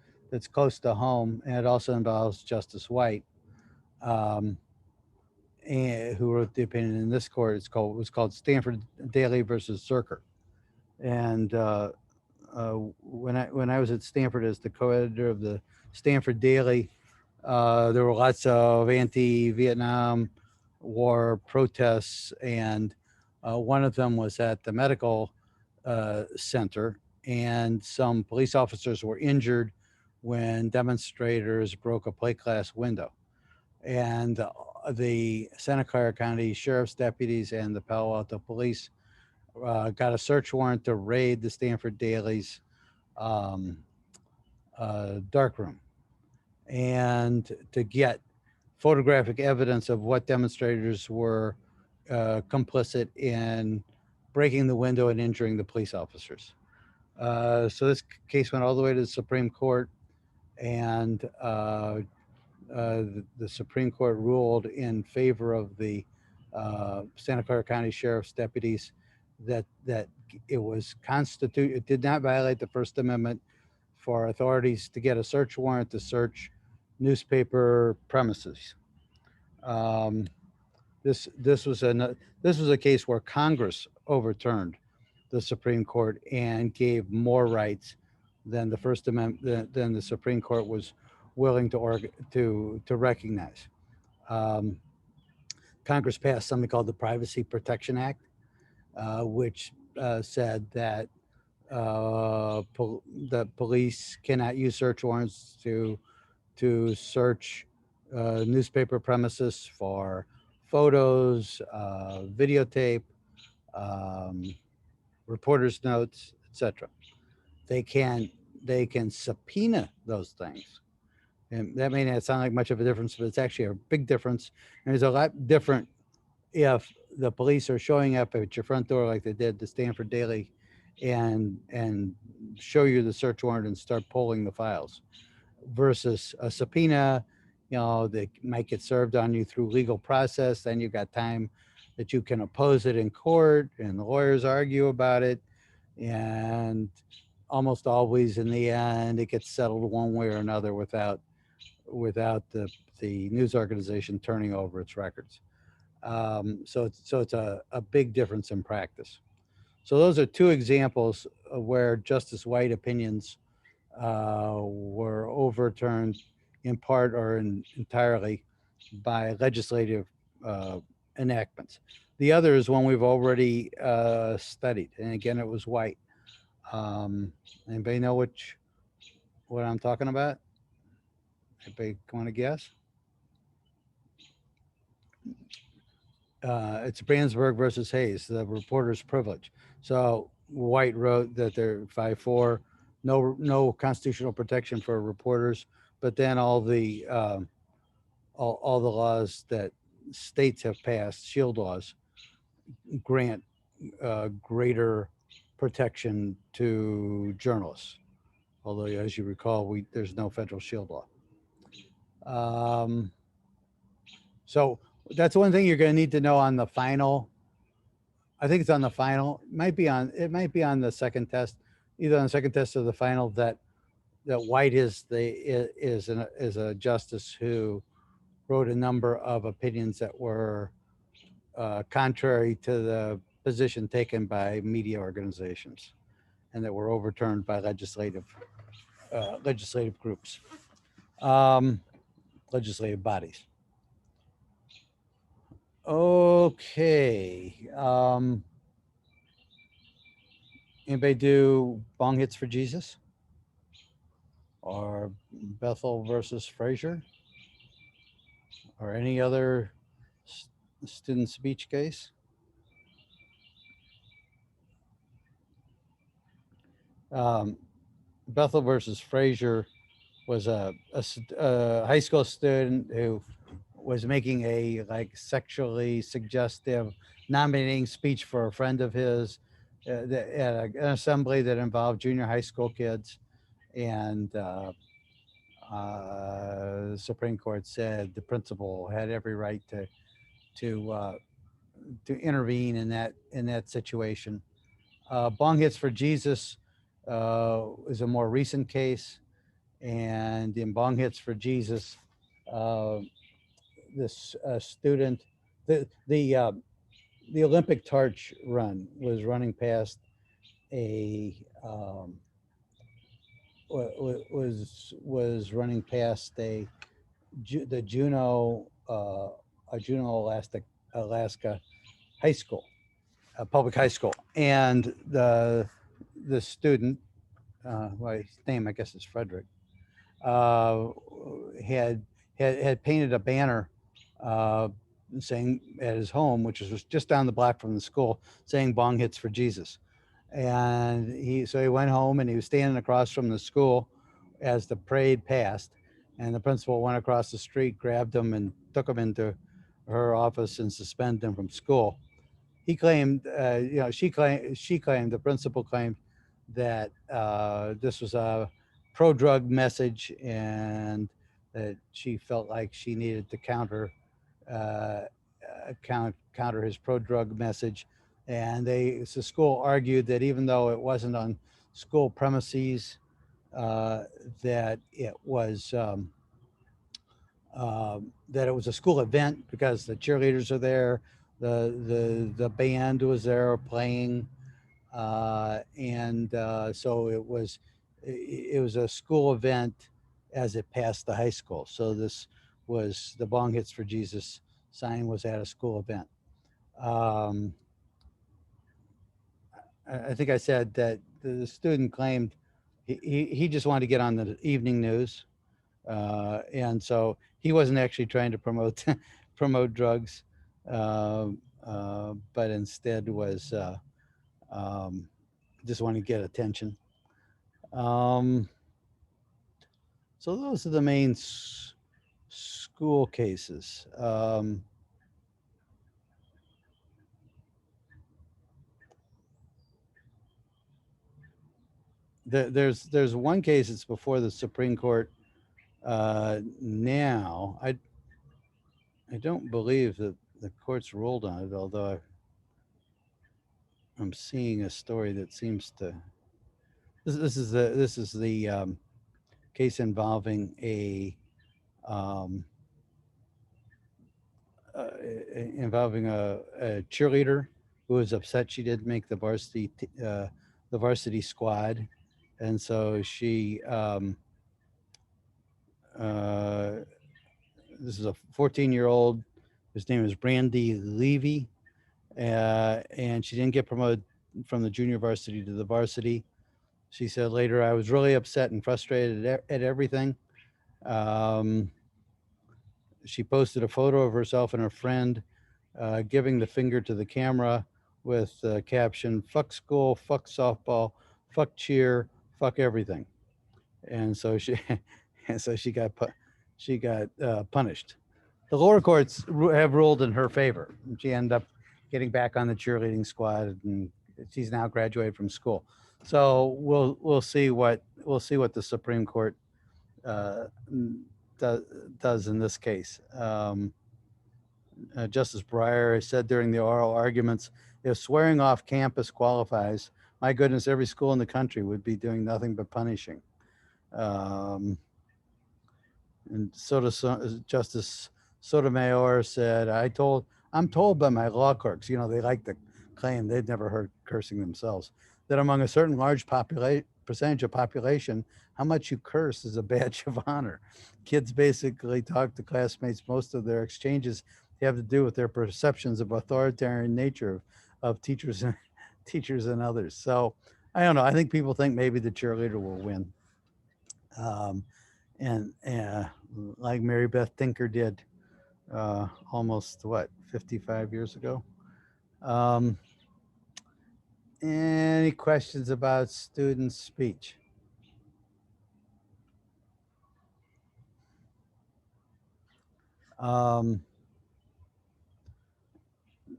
[SPEAKER 1] close to home, and it also involves Justice White, and who wrote the opinion in this court. It was called Stanford Daily versus Zerker. And when I was at Stanford as the co-editor of the Stanford Daily, there were lots of anti-Vietnam War protests, and one of them was at the medical center, and some police officers were injured when demonstrators broke a plate glass window. And the Santa Clara County Sheriff's deputies and the Palo Alto Police got a search warrant to raid the Stanford Daily's darkroom and to get photographic evidence of what demonstrators were complicit in breaking the window and injuring the police officers. So this case went all the way to the Supreme Court, and the Supreme Court ruled in favor of the Santa Clara County Sheriff's deputies that it did not violate the First Amendment for authorities to get a search warrant to search newspaper premises. This was a case where Congress overturned the Supreme Court and gave more rights than the First Amendment than the Supreme Court was willing to recognize. Congress passed something called the Privacy Protection Act, which said that the police cannot use search warrants to search newspaper premises for photos, videotape, reporters' notes, etc. They can subpoena those things. And that may not sound like much of a difference, but it's actually a big difference. And it's a lot different if the police are showing up at your front door like they did the Stanford Daily and show you the search warrant and start pulling the files versus a subpoena. You know, they might get served on you through legal process. Then you've got time that you can oppose it in court and the lawyers argue about it. And almost always in the end, it gets settled one way or another without the news organization turning over its records. So it's a big difference in practice. So those are two examples of where Justice White opinions were overturned in part or entirely by legislative enactments. The other is one we've already studied, and again, it was White. Anybody know what I'm talking about? Anybody want to guess? It's Brandsburg versus Hayes, the reporter's privilege. So White wrote that there 5-4, no constitutional protection for reporters, but then all the laws that states have passed, shield laws, grant greater protection to journalists. Although, as you recall, there's no federal shield law. So that's one thing you're going to need to know on the final. I think it's on the final. It might be on the second test, either on the second test or the final. That White is a justice who wrote a number of opinions that were contrary to the position taken by media organizations, and that were overturned by legislative groups, legislative bodies. Okay. Anybody do Bong Hits for Jesus? Or Bethel versus Fraser? Or any other student speech case? Bethel versus Fraser was a high school student who was making a like sexually suggestive nominating speech for a friend of his at an assembly that involved junior high school kids. And the Supreme Court said the principal had every right to intervene in that situation. Bong Hits for Jesus is a more recent case, and in Bong Hits for Jesus, this student, the Olympic torch run was running past a was running past the Juneau Alaska high school, a public high school, and the student, well, his name I guess is Frederick, had painted a banner saying at his home, which was just down the block from the school, saying "Bong Hits for Jesus." And he went home and he was standing across from the school as the parade passed, and the principal went across the street, grabbed him, and took him into her office and suspended him from school. He claimed, she claimed, the principal claimed that this was a pro-drug message and that she felt like she needed to counter his pro-drug message. And the school argued that even though it wasn't on school premises, that it was a school event because the cheerleaders are there, the band was there playing, and so it was a school event as it passed the high school. So this was the Bong Hits for Jesus sign was at a school event. I think I said that the student claimed he just wanted to get on the evening news. And so he wasn't actually trying to promote drugs, but instead was just wanting to get attention. So those are the main school cases. There's one case that's before the Supreme Court now. I don't believe that the court's ruled on it, although I'm seeing a story that seems to. This is the case involving a cheerleader who was upset she didn't make the varsity squad, and so she this is a 14-year-old. His name is Brandy Levy, and she didn't get promoted from the junior varsity to the varsity. She said later, "I was really upset and frustrated at everything." She posted a photo of herself and her friend giving the finger to the camera with the caption, "Fuck school, fuck softball, fuck cheer, fuck everything." And so she got punished. The lower courts have ruled in her favor. She ended up getting back on the cheerleading squad, and she's now graduated from school. So we'll see what the Supreme Court does in this case. Justice Breyer said during the oral arguments, if swearing off campus qualifies, my goodness, every school in the country would be doing nothing but punishing. And so does Justice Sotomayor said, I'm told by my law clerks, they like to claim they've never heard cursing themselves, that among a certain large percentage of population, how much you curse is a badge of honor. Kids basically talk to classmates. Most of their exchanges have to do with their perceptions of authoritarian nature of teachers and others. So I don't know. I think people think maybe the cheerleader will win. And like Mary Beth Tinker did almost 55 years ago. Any questions about student speech?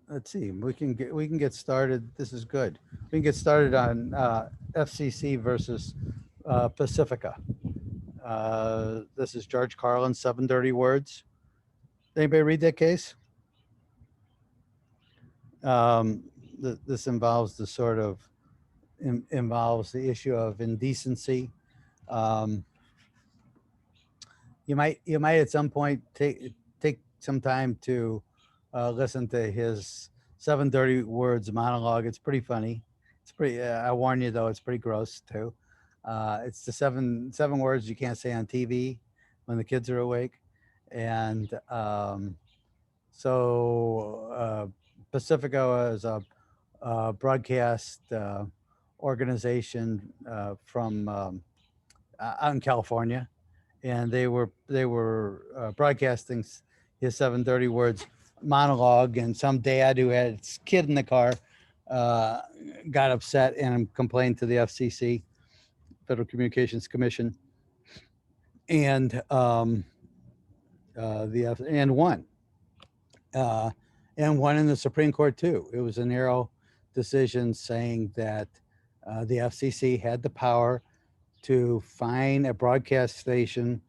[SPEAKER 1] Let's see. We can get started. This is good. We can get started on FCC versus Pacifica. This is George Carlin, 7 Dirty Words. Anybody read that case? This involves the sort of involves the issue of indecency. You might at some point take some time to listen to his 7 Dirty Words monologue. It's pretty funny. It's pretty. I warn you though, it's pretty gross too. It's the seven words you can't say on TV when the kids are awake, and Pacifico is a broadcast organization from out in California, and they were broadcasting his 7 Dirty Words monologue, and some dad who had his kid in the car got upset and complained to the FCC, Federal Communications Commission, and won. And won in the Supreme Court too. It was a narrow decision saying that the FCC had the power to fine a broadcast station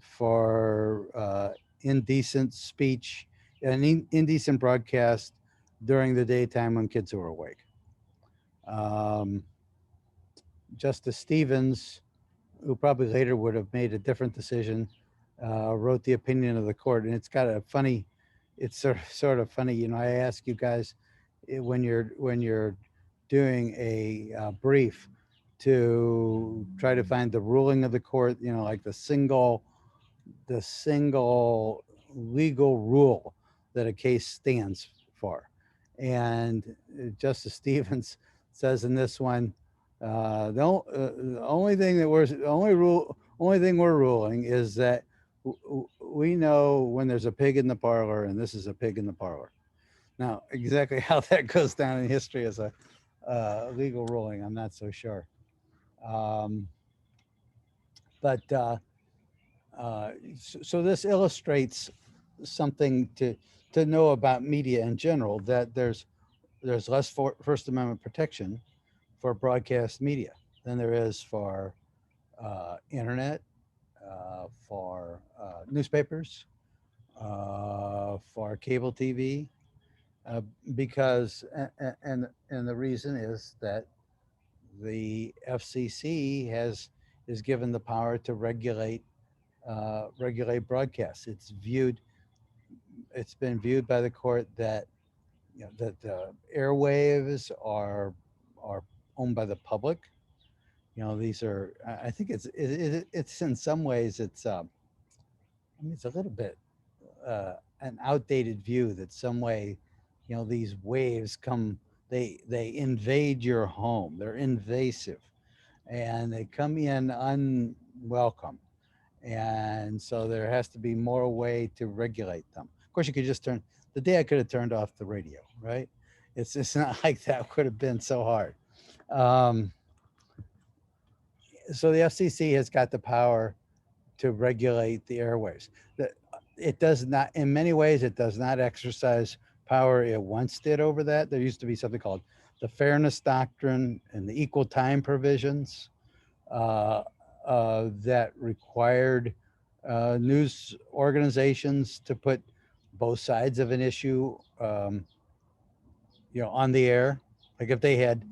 [SPEAKER 1] for indecent speech, an indecent broadcast during the daytime when kids were awake. Justice Stevens, who probably later would have made a different decision, wrote the opinion of the court, and it's got a funny. It's sort of funny, I ask you guys when you're doing a brief to try to find the ruling of the court, like the single legal rule that a case stands for. And Justice Stevens says in this one, the only thing we're ruling is that we know when there's a pig in the parlor, and this is a pig in the parlor. Now, exactly how that goes down in history as a legal ruling, I'm not so sure. So this illustrates something to know about media in general, that there's less First Amendment protection for broadcast media than there is for internet, for newspapers, for cable TV, because and the reason is that the FCC is given the power to regulate broadcasts. It's been viewed by the court that that the airwaves are owned by the public. These are, I think it's in some ways it's it's a little bit an outdated view that some way these waves come, they invade your home, they're invasive, and they come in unwelcome, and so there has to be more way to regulate them. Of course, you could just turn the day I could have turned off the radio, right? It's not like that would have been so hard. So the FCC has got the power to regulate the airwaves. It does not, in many ways, it does not exercise power it once did over that. There used to be something called the Fairness Doctrine and the Equal Time Provisions that required news organizations to put both sides of an issue, on the air. Like if they had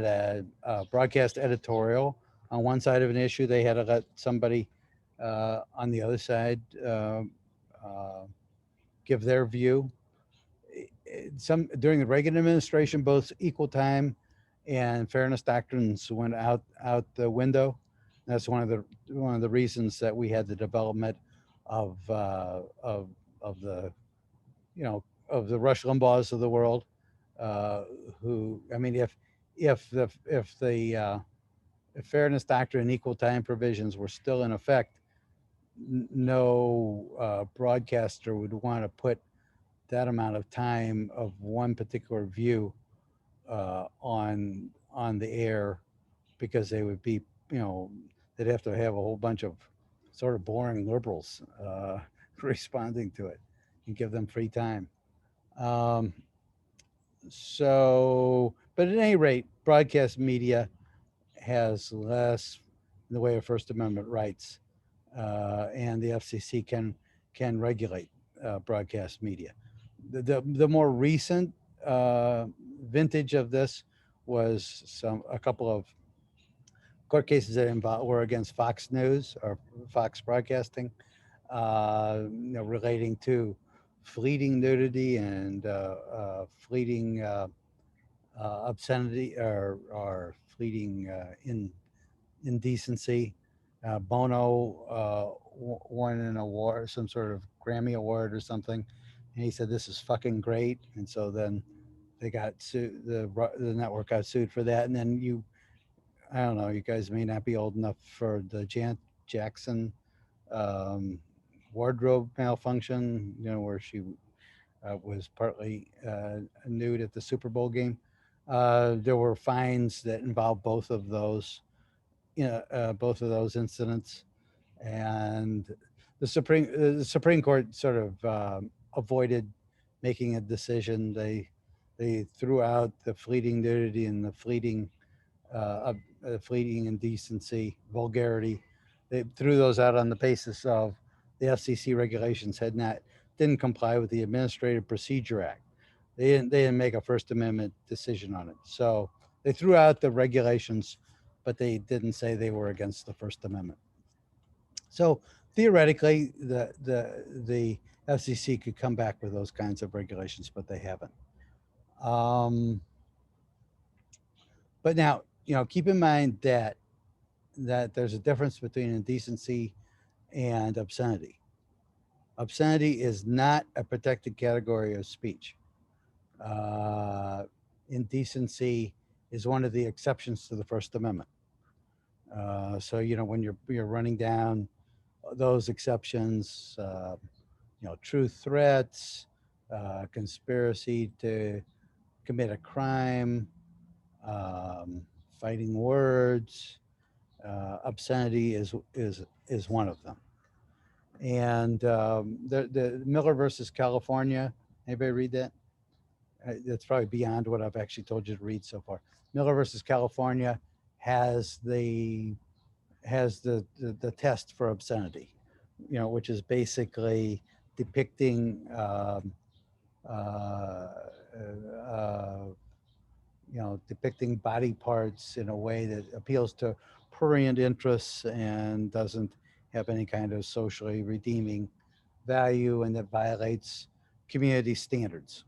[SPEAKER 1] a broadcast editorial on one side of an issue, they had to let somebody on the other side give their view. During the Reagan administration, both equal time and fairness doctrines went out the window. That's one of the reasons that we had the development of the of the Rush Limbaughs of the world, who, I mean, if the fairness doctrine and equal time provisions were still in effect, no broadcaster would want to put that amount of time of one particular view on the air, because they would be, they'd have to have a whole bunch of sort of boring liberals responding to it and give them free time. But at any rate, broadcast media has less in the way of First Amendment rights, and the FCC can regulate broadcast media. The more recent vintage of this was a couple of court cases that were against Fox News or Fox Broadcasting, relating to fleeting nudity and fleeting obscenity or fleeting indecency. Bono won an award, some sort of Grammy award or something, and he said this is fucking great, and so then they got sued. The network got sued for that, and then I don't know, you guys may not be old enough for the Jackson wardrobe malfunction, where she was partly nude at the Super Bowl game. There were fines that involved both of those incidents, and the Supreme Court sort of avoided making a decision. They threw out the fleeting nudity and the fleeting indecency, vulgarity. They threw those out on the basis of the FCC regulations didn't comply with the Administrative Procedure Act. They didn't make a First Amendment decision on it. So they threw out the regulations, but they didn't say they were against the First Amendment. So theoretically, the FCC could come back with those kinds of regulations, but they haven't. But now, keep in mind that there's a difference between indecency and obscenity. Obscenity is not a protected category of speech. Indecency is one of the exceptions to the First Amendment. So when you're running down those exceptions, true threats, conspiracy to commit a crime, fighting words, obscenity is one of them. And the Miller versus California, anybody read that? That's probably beyond what I've actually told you to read so far. Miller versus California has the test for obscenity, which is basically depicting depicting body parts in a way that appeals to prurient interests and doesn't have any kind of socially redeeming value, and that violates community standards.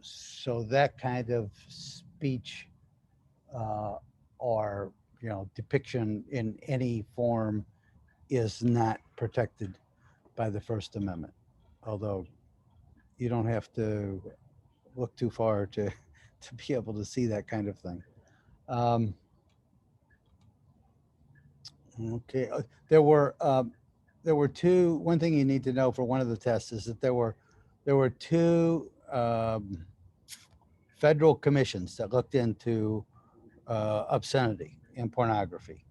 [SPEAKER 1] So that kind of speech or depiction in any form is not protected by the First Amendment, although you don't have to look too far to be able to see that kind of thing. Okay, there were two. One thing you need to know for one of the tests is that there were two federal commissions that looked into obscenity and pornography.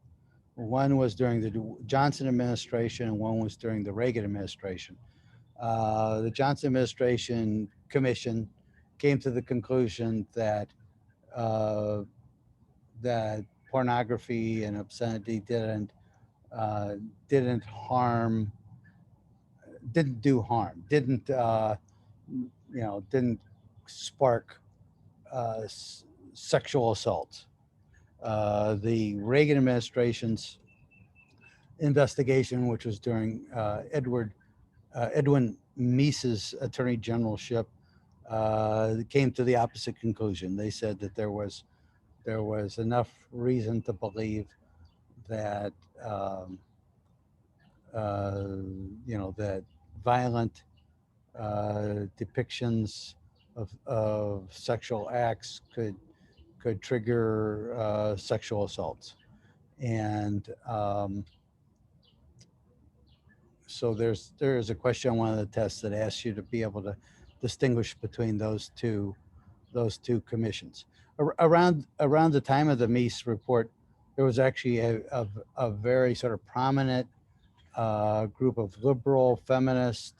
[SPEAKER 1] One was during the Johnson administration, and one was during the Reagan administration. The Johnson administration commission came to the conclusion that that pornography and obscenity didn't do harm, didn't spark sexual assault. The Reagan administration's investigation, which was during Edwin Meese's attorney generalship, came to the opposite conclusion. They said that there was enough reason to believe that that violent depictions of sexual acts could trigger sexual assaults. And so there is a question on one of the tests that asks you to be able to distinguish between those two commissions. Around the time of the Meese report, there was actually a very sort of prominent group of liberal feminist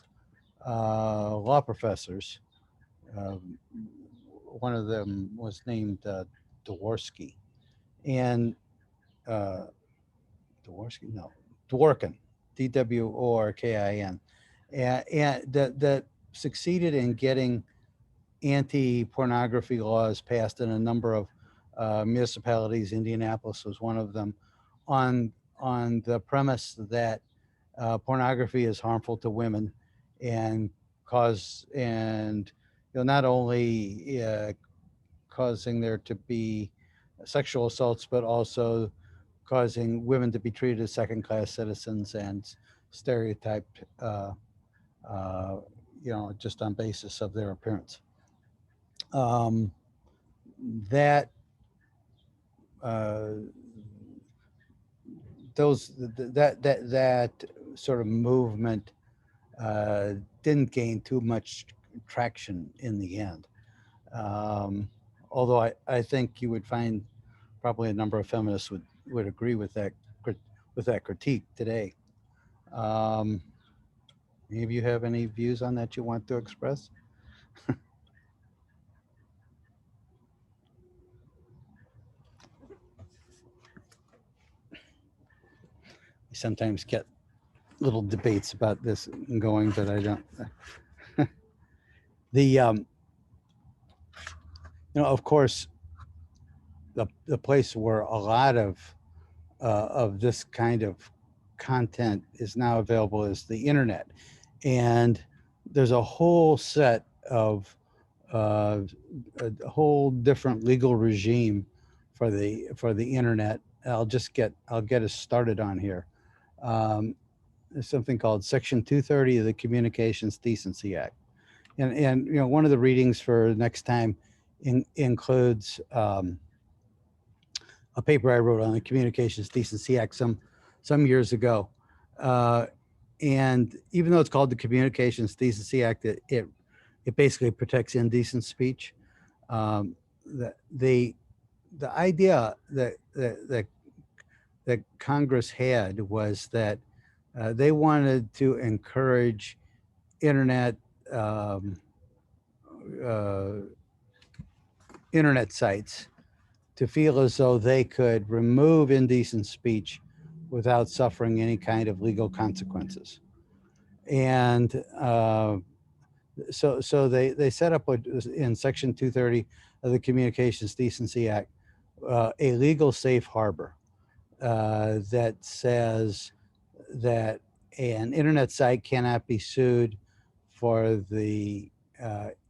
[SPEAKER 1] law professors. One of them was named Dworkin, and Dworkin, Dworkin, and that succeeded in getting anti-pornography laws passed in a number of municipalities. Indianapolis was one of them, on the premise that pornography is harmful to women and not only causing there to be sexual assaults, but also causing women to be treated as second-class citizens and stereotyped, just on basis of their appearance. That sort of movement didn't gain too much traction in the end. Although I think you would find probably a number of feminists would agree with that critique today. Any of you have any views on that you want to express? We sometimes get little debates about this going, but I don't. Of course, the place where a lot of this kind of content is now available is the internet, and there's a whole set of a whole different legal regime for the internet. I'll get us started on here. There's something called Section 230 of the Communications Decency Act, and one of the readings for next time includes a paper I wrote on the Communications Decency Act some years ago. And even though it's called the Communications Decency Act, it basically protects indecent speech. The idea that Congress had was that they wanted to encourage internet sites to feel as though they could remove indecent speech without suffering any kind of legal consequences. And so they set up in Section 230 of the Communications Decency Act a legal safe harbor that says that an internet site cannot be sued for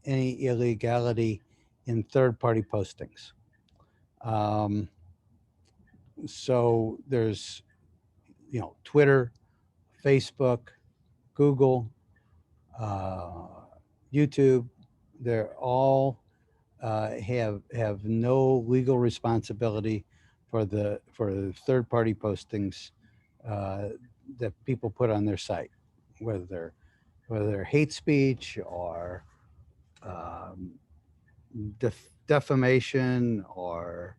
[SPEAKER 1] any illegality in third-party postings. So there's, Twitter, Facebook, Google, YouTube. They're all have no legal responsibility for the third-party postings that people put on their site, whether they're hate speech or defamation or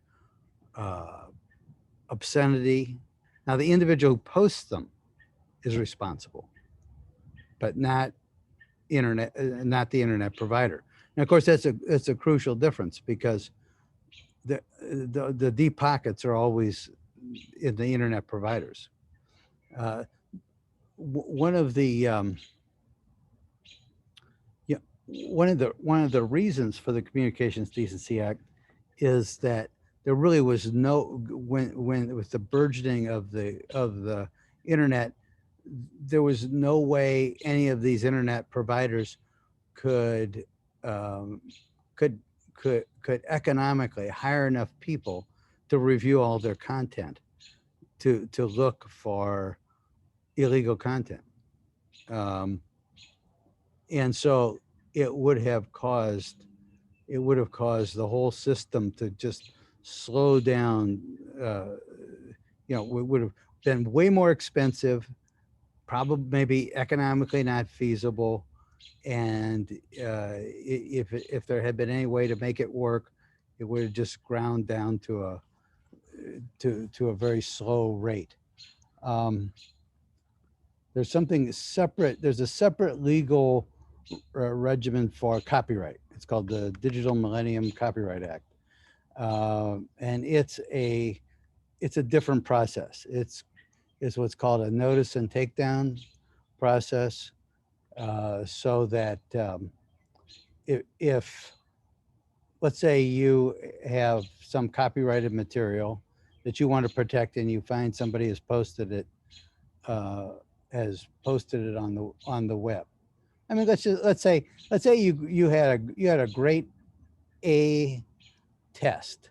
[SPEAKER 1] obscenity. Now, the individual who posts them is responsible, but not the internet provider. And of course, that's a crucial difference, because the deep pockets are always in the internet providers. One of the reasons for the Communications Decency Act is that there really was when with the burgeoning of the internet, there was no way any of these internet providers could economically hire enough people to review all their content to look for illegal content. And so it would have caused the whole system to just slow down. It would have been way more expensive, probably maybe economically not feasible, And if there had been any way to make it work, it would have just ground down to a very slow rate. There's something separate. There's a separate legal regimen for copyright. It's called the Digital Millennium Copyright Act, and it's a different process. It's what's called a notice and takedown process, so that if let's say you have some copyrighted material that you want to protect, and you find somebody has posted it on the web. I mean, let's say you had a great A test,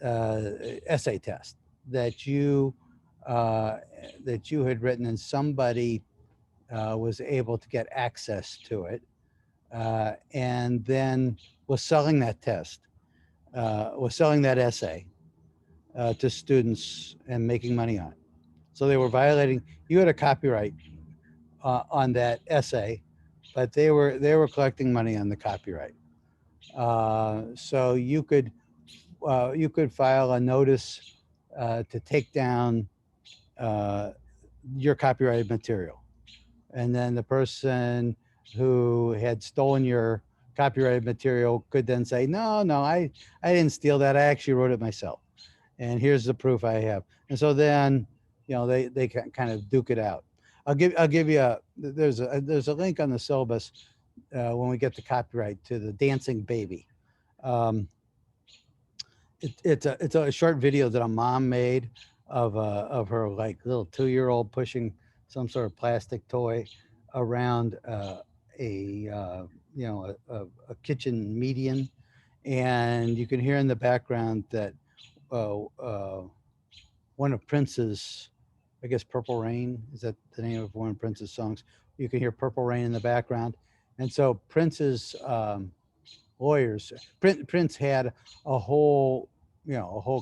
[SPEAKER 1] essay test that you had written, and somebody was able to get access to it, and then was selling that test, was selling that essay to students and making money on it. So they were violating. You had a copyright on that essay, but they were collecting money on the copyright. So you could file a notice to take down your copyrighted material, and then the person who had stolen your copyrighted material could then say, no, I didn't steal that. I actually wrote it myself, and here's the proof I have. And so then, they can kind of duke it out. I'll give you there's a link on the syllabus when we get to copyright to the dancing baby. It's a short video that a mom made of her like little 2-year-old pushing some sort of plastic toy around a kitchen median, and you can hear in the background that one of Prince's, I guess Purple Rain, is that the name of one of Prince's songs? You can hear Purple Rain in the background. And so Prince's lawyers, Prince had a whole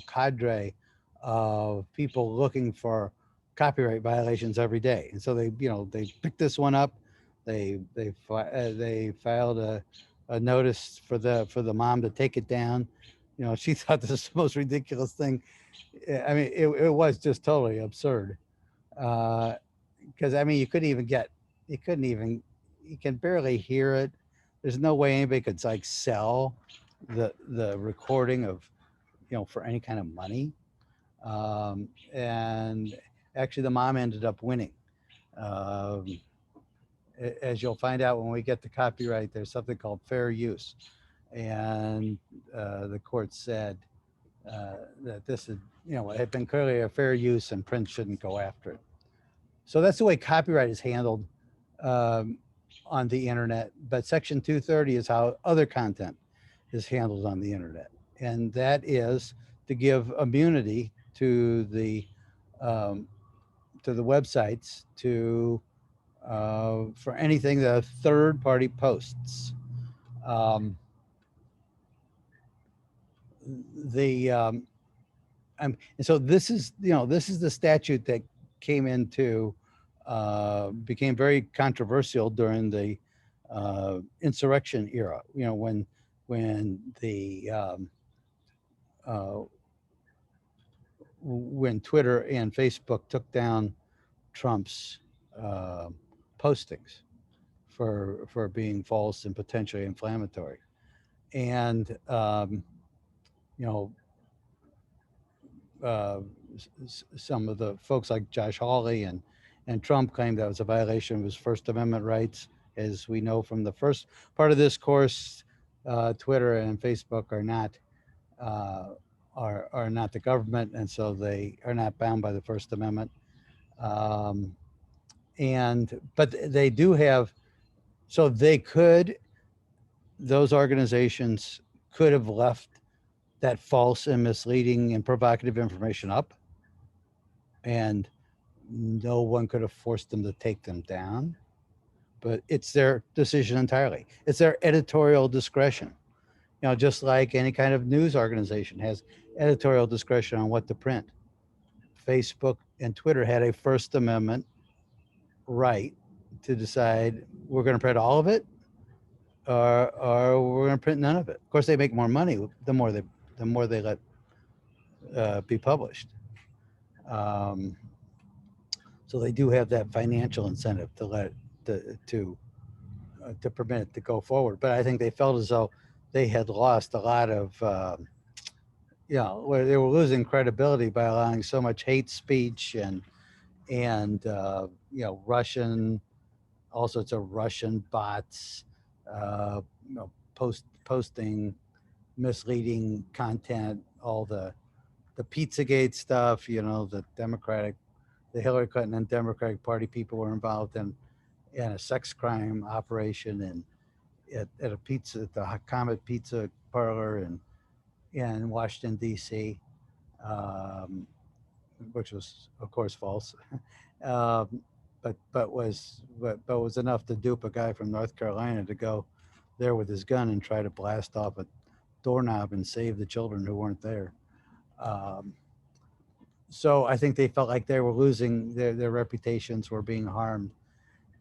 [SPEAKER 1] cadre of people looking for copyright violations every day. And so they picked this one up. They filed a notice for the mom to take it down. She thought this was the most ridiculous thing. I mean, it was just totally absurd. Because I mean, you can barely hear it. There's no way anybody could like sell the recording of, for any kind of money. And actually the mom ended up winning. As you'll find out when we get to copyright, there's something called fair use. And the court said that this had been clearly a fair use, and Prince shouldn't go after it. So that's the way copyright is handled on the internet. But Section 230 is how other content is handled on the internet. And that is to give immunity to the websites for anything that a third party posts. And so this is the statute that became very controversial during the insurrection era. When Twitter and Facebook took down Trump's postings for being false and potentially inflammatory, and some of the folks like Josh Hawley and Trump claimed that was a violation of his First Amendment rights. As we know from the first part of this course, Twitter and Facebook are not the government, and so they are not bound by the First Amendment. But they do have, so those organizations could have left that false and misleading and provocative information up, and no one could have forced them to take them down. But it's their decision entirely. It's their editorial discretion. Just like any kind of news organization has editorial discretion on what to print. Facebook and Twitter had a First Amendment right to decide we're going to print all of it, or we're going to print none of it. Of course, they make more money the more they let be published. So they do have that financial incentive to let to permit it to go forward. But I think they felt as though they had lost a lot of, where they were losing credibility by allowing so much hate speech and Russian, all sorts of Russian bots, posting misleading content, all the Pizzagate stuff, the Hillary Clinton and Democratic Party people were involved in a sex crime operation and at the Comet Pizza Parlor in Washington, D.C., which was, of course, false. But was enough to dupe a guy from North Carolina to go there with his gun and try to blast off a doorknob and save the children who weren't there. So I think they felt like they were losing their reputations, were being harmed,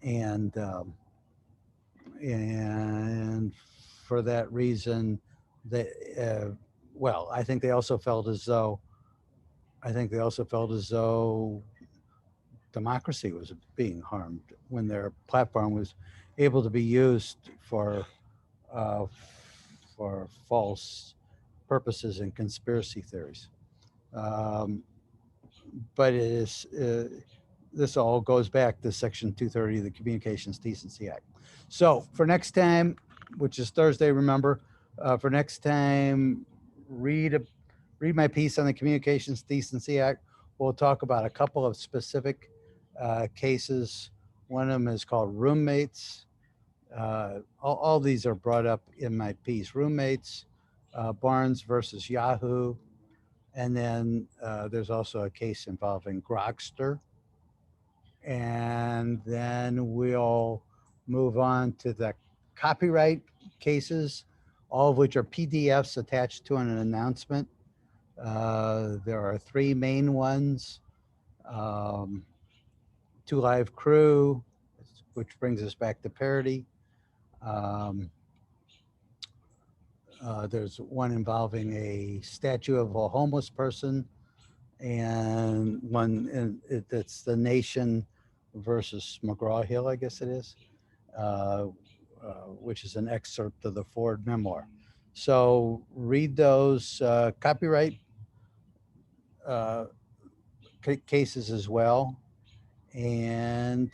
[SPEAKER 1] and for that reason, I think they also felt as though democracy was being harmed when their platform was able to be used for false purposes and conspiracy theories. But it is this all goes back to Section 230 of the Communications Decency Act. So for next time, which is Thursday, remember, for next time, read my piece on the Communications Decency Act. We'll talk about a couple of specific cases. One of them is called roommates. All these are brought up in my piece. Roommates, Barnes versus Yahoo. And then there's also a case involving Grokster. And then we'll move on to the copyright cases, all of which are PDFs attached to an announcement. There are 3 main ones. 2 Live Crew, which brings us back to parody. There's one involving a statue of a homeless person, and one that's The Nation versus McGraw-Hill, I guess it is, which is an excerpt of the Ford memoir. So read those copyright cases as well, and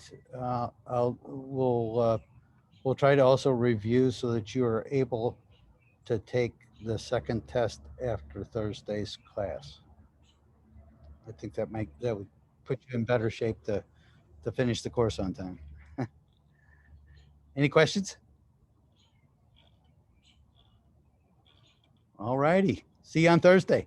[SPEAKER 1] we'll try to also review so that you are able to take the second test after Thursday's class. I think that would put you in better shape to finish the course on time. Any questions? All righty. See you on Thursday.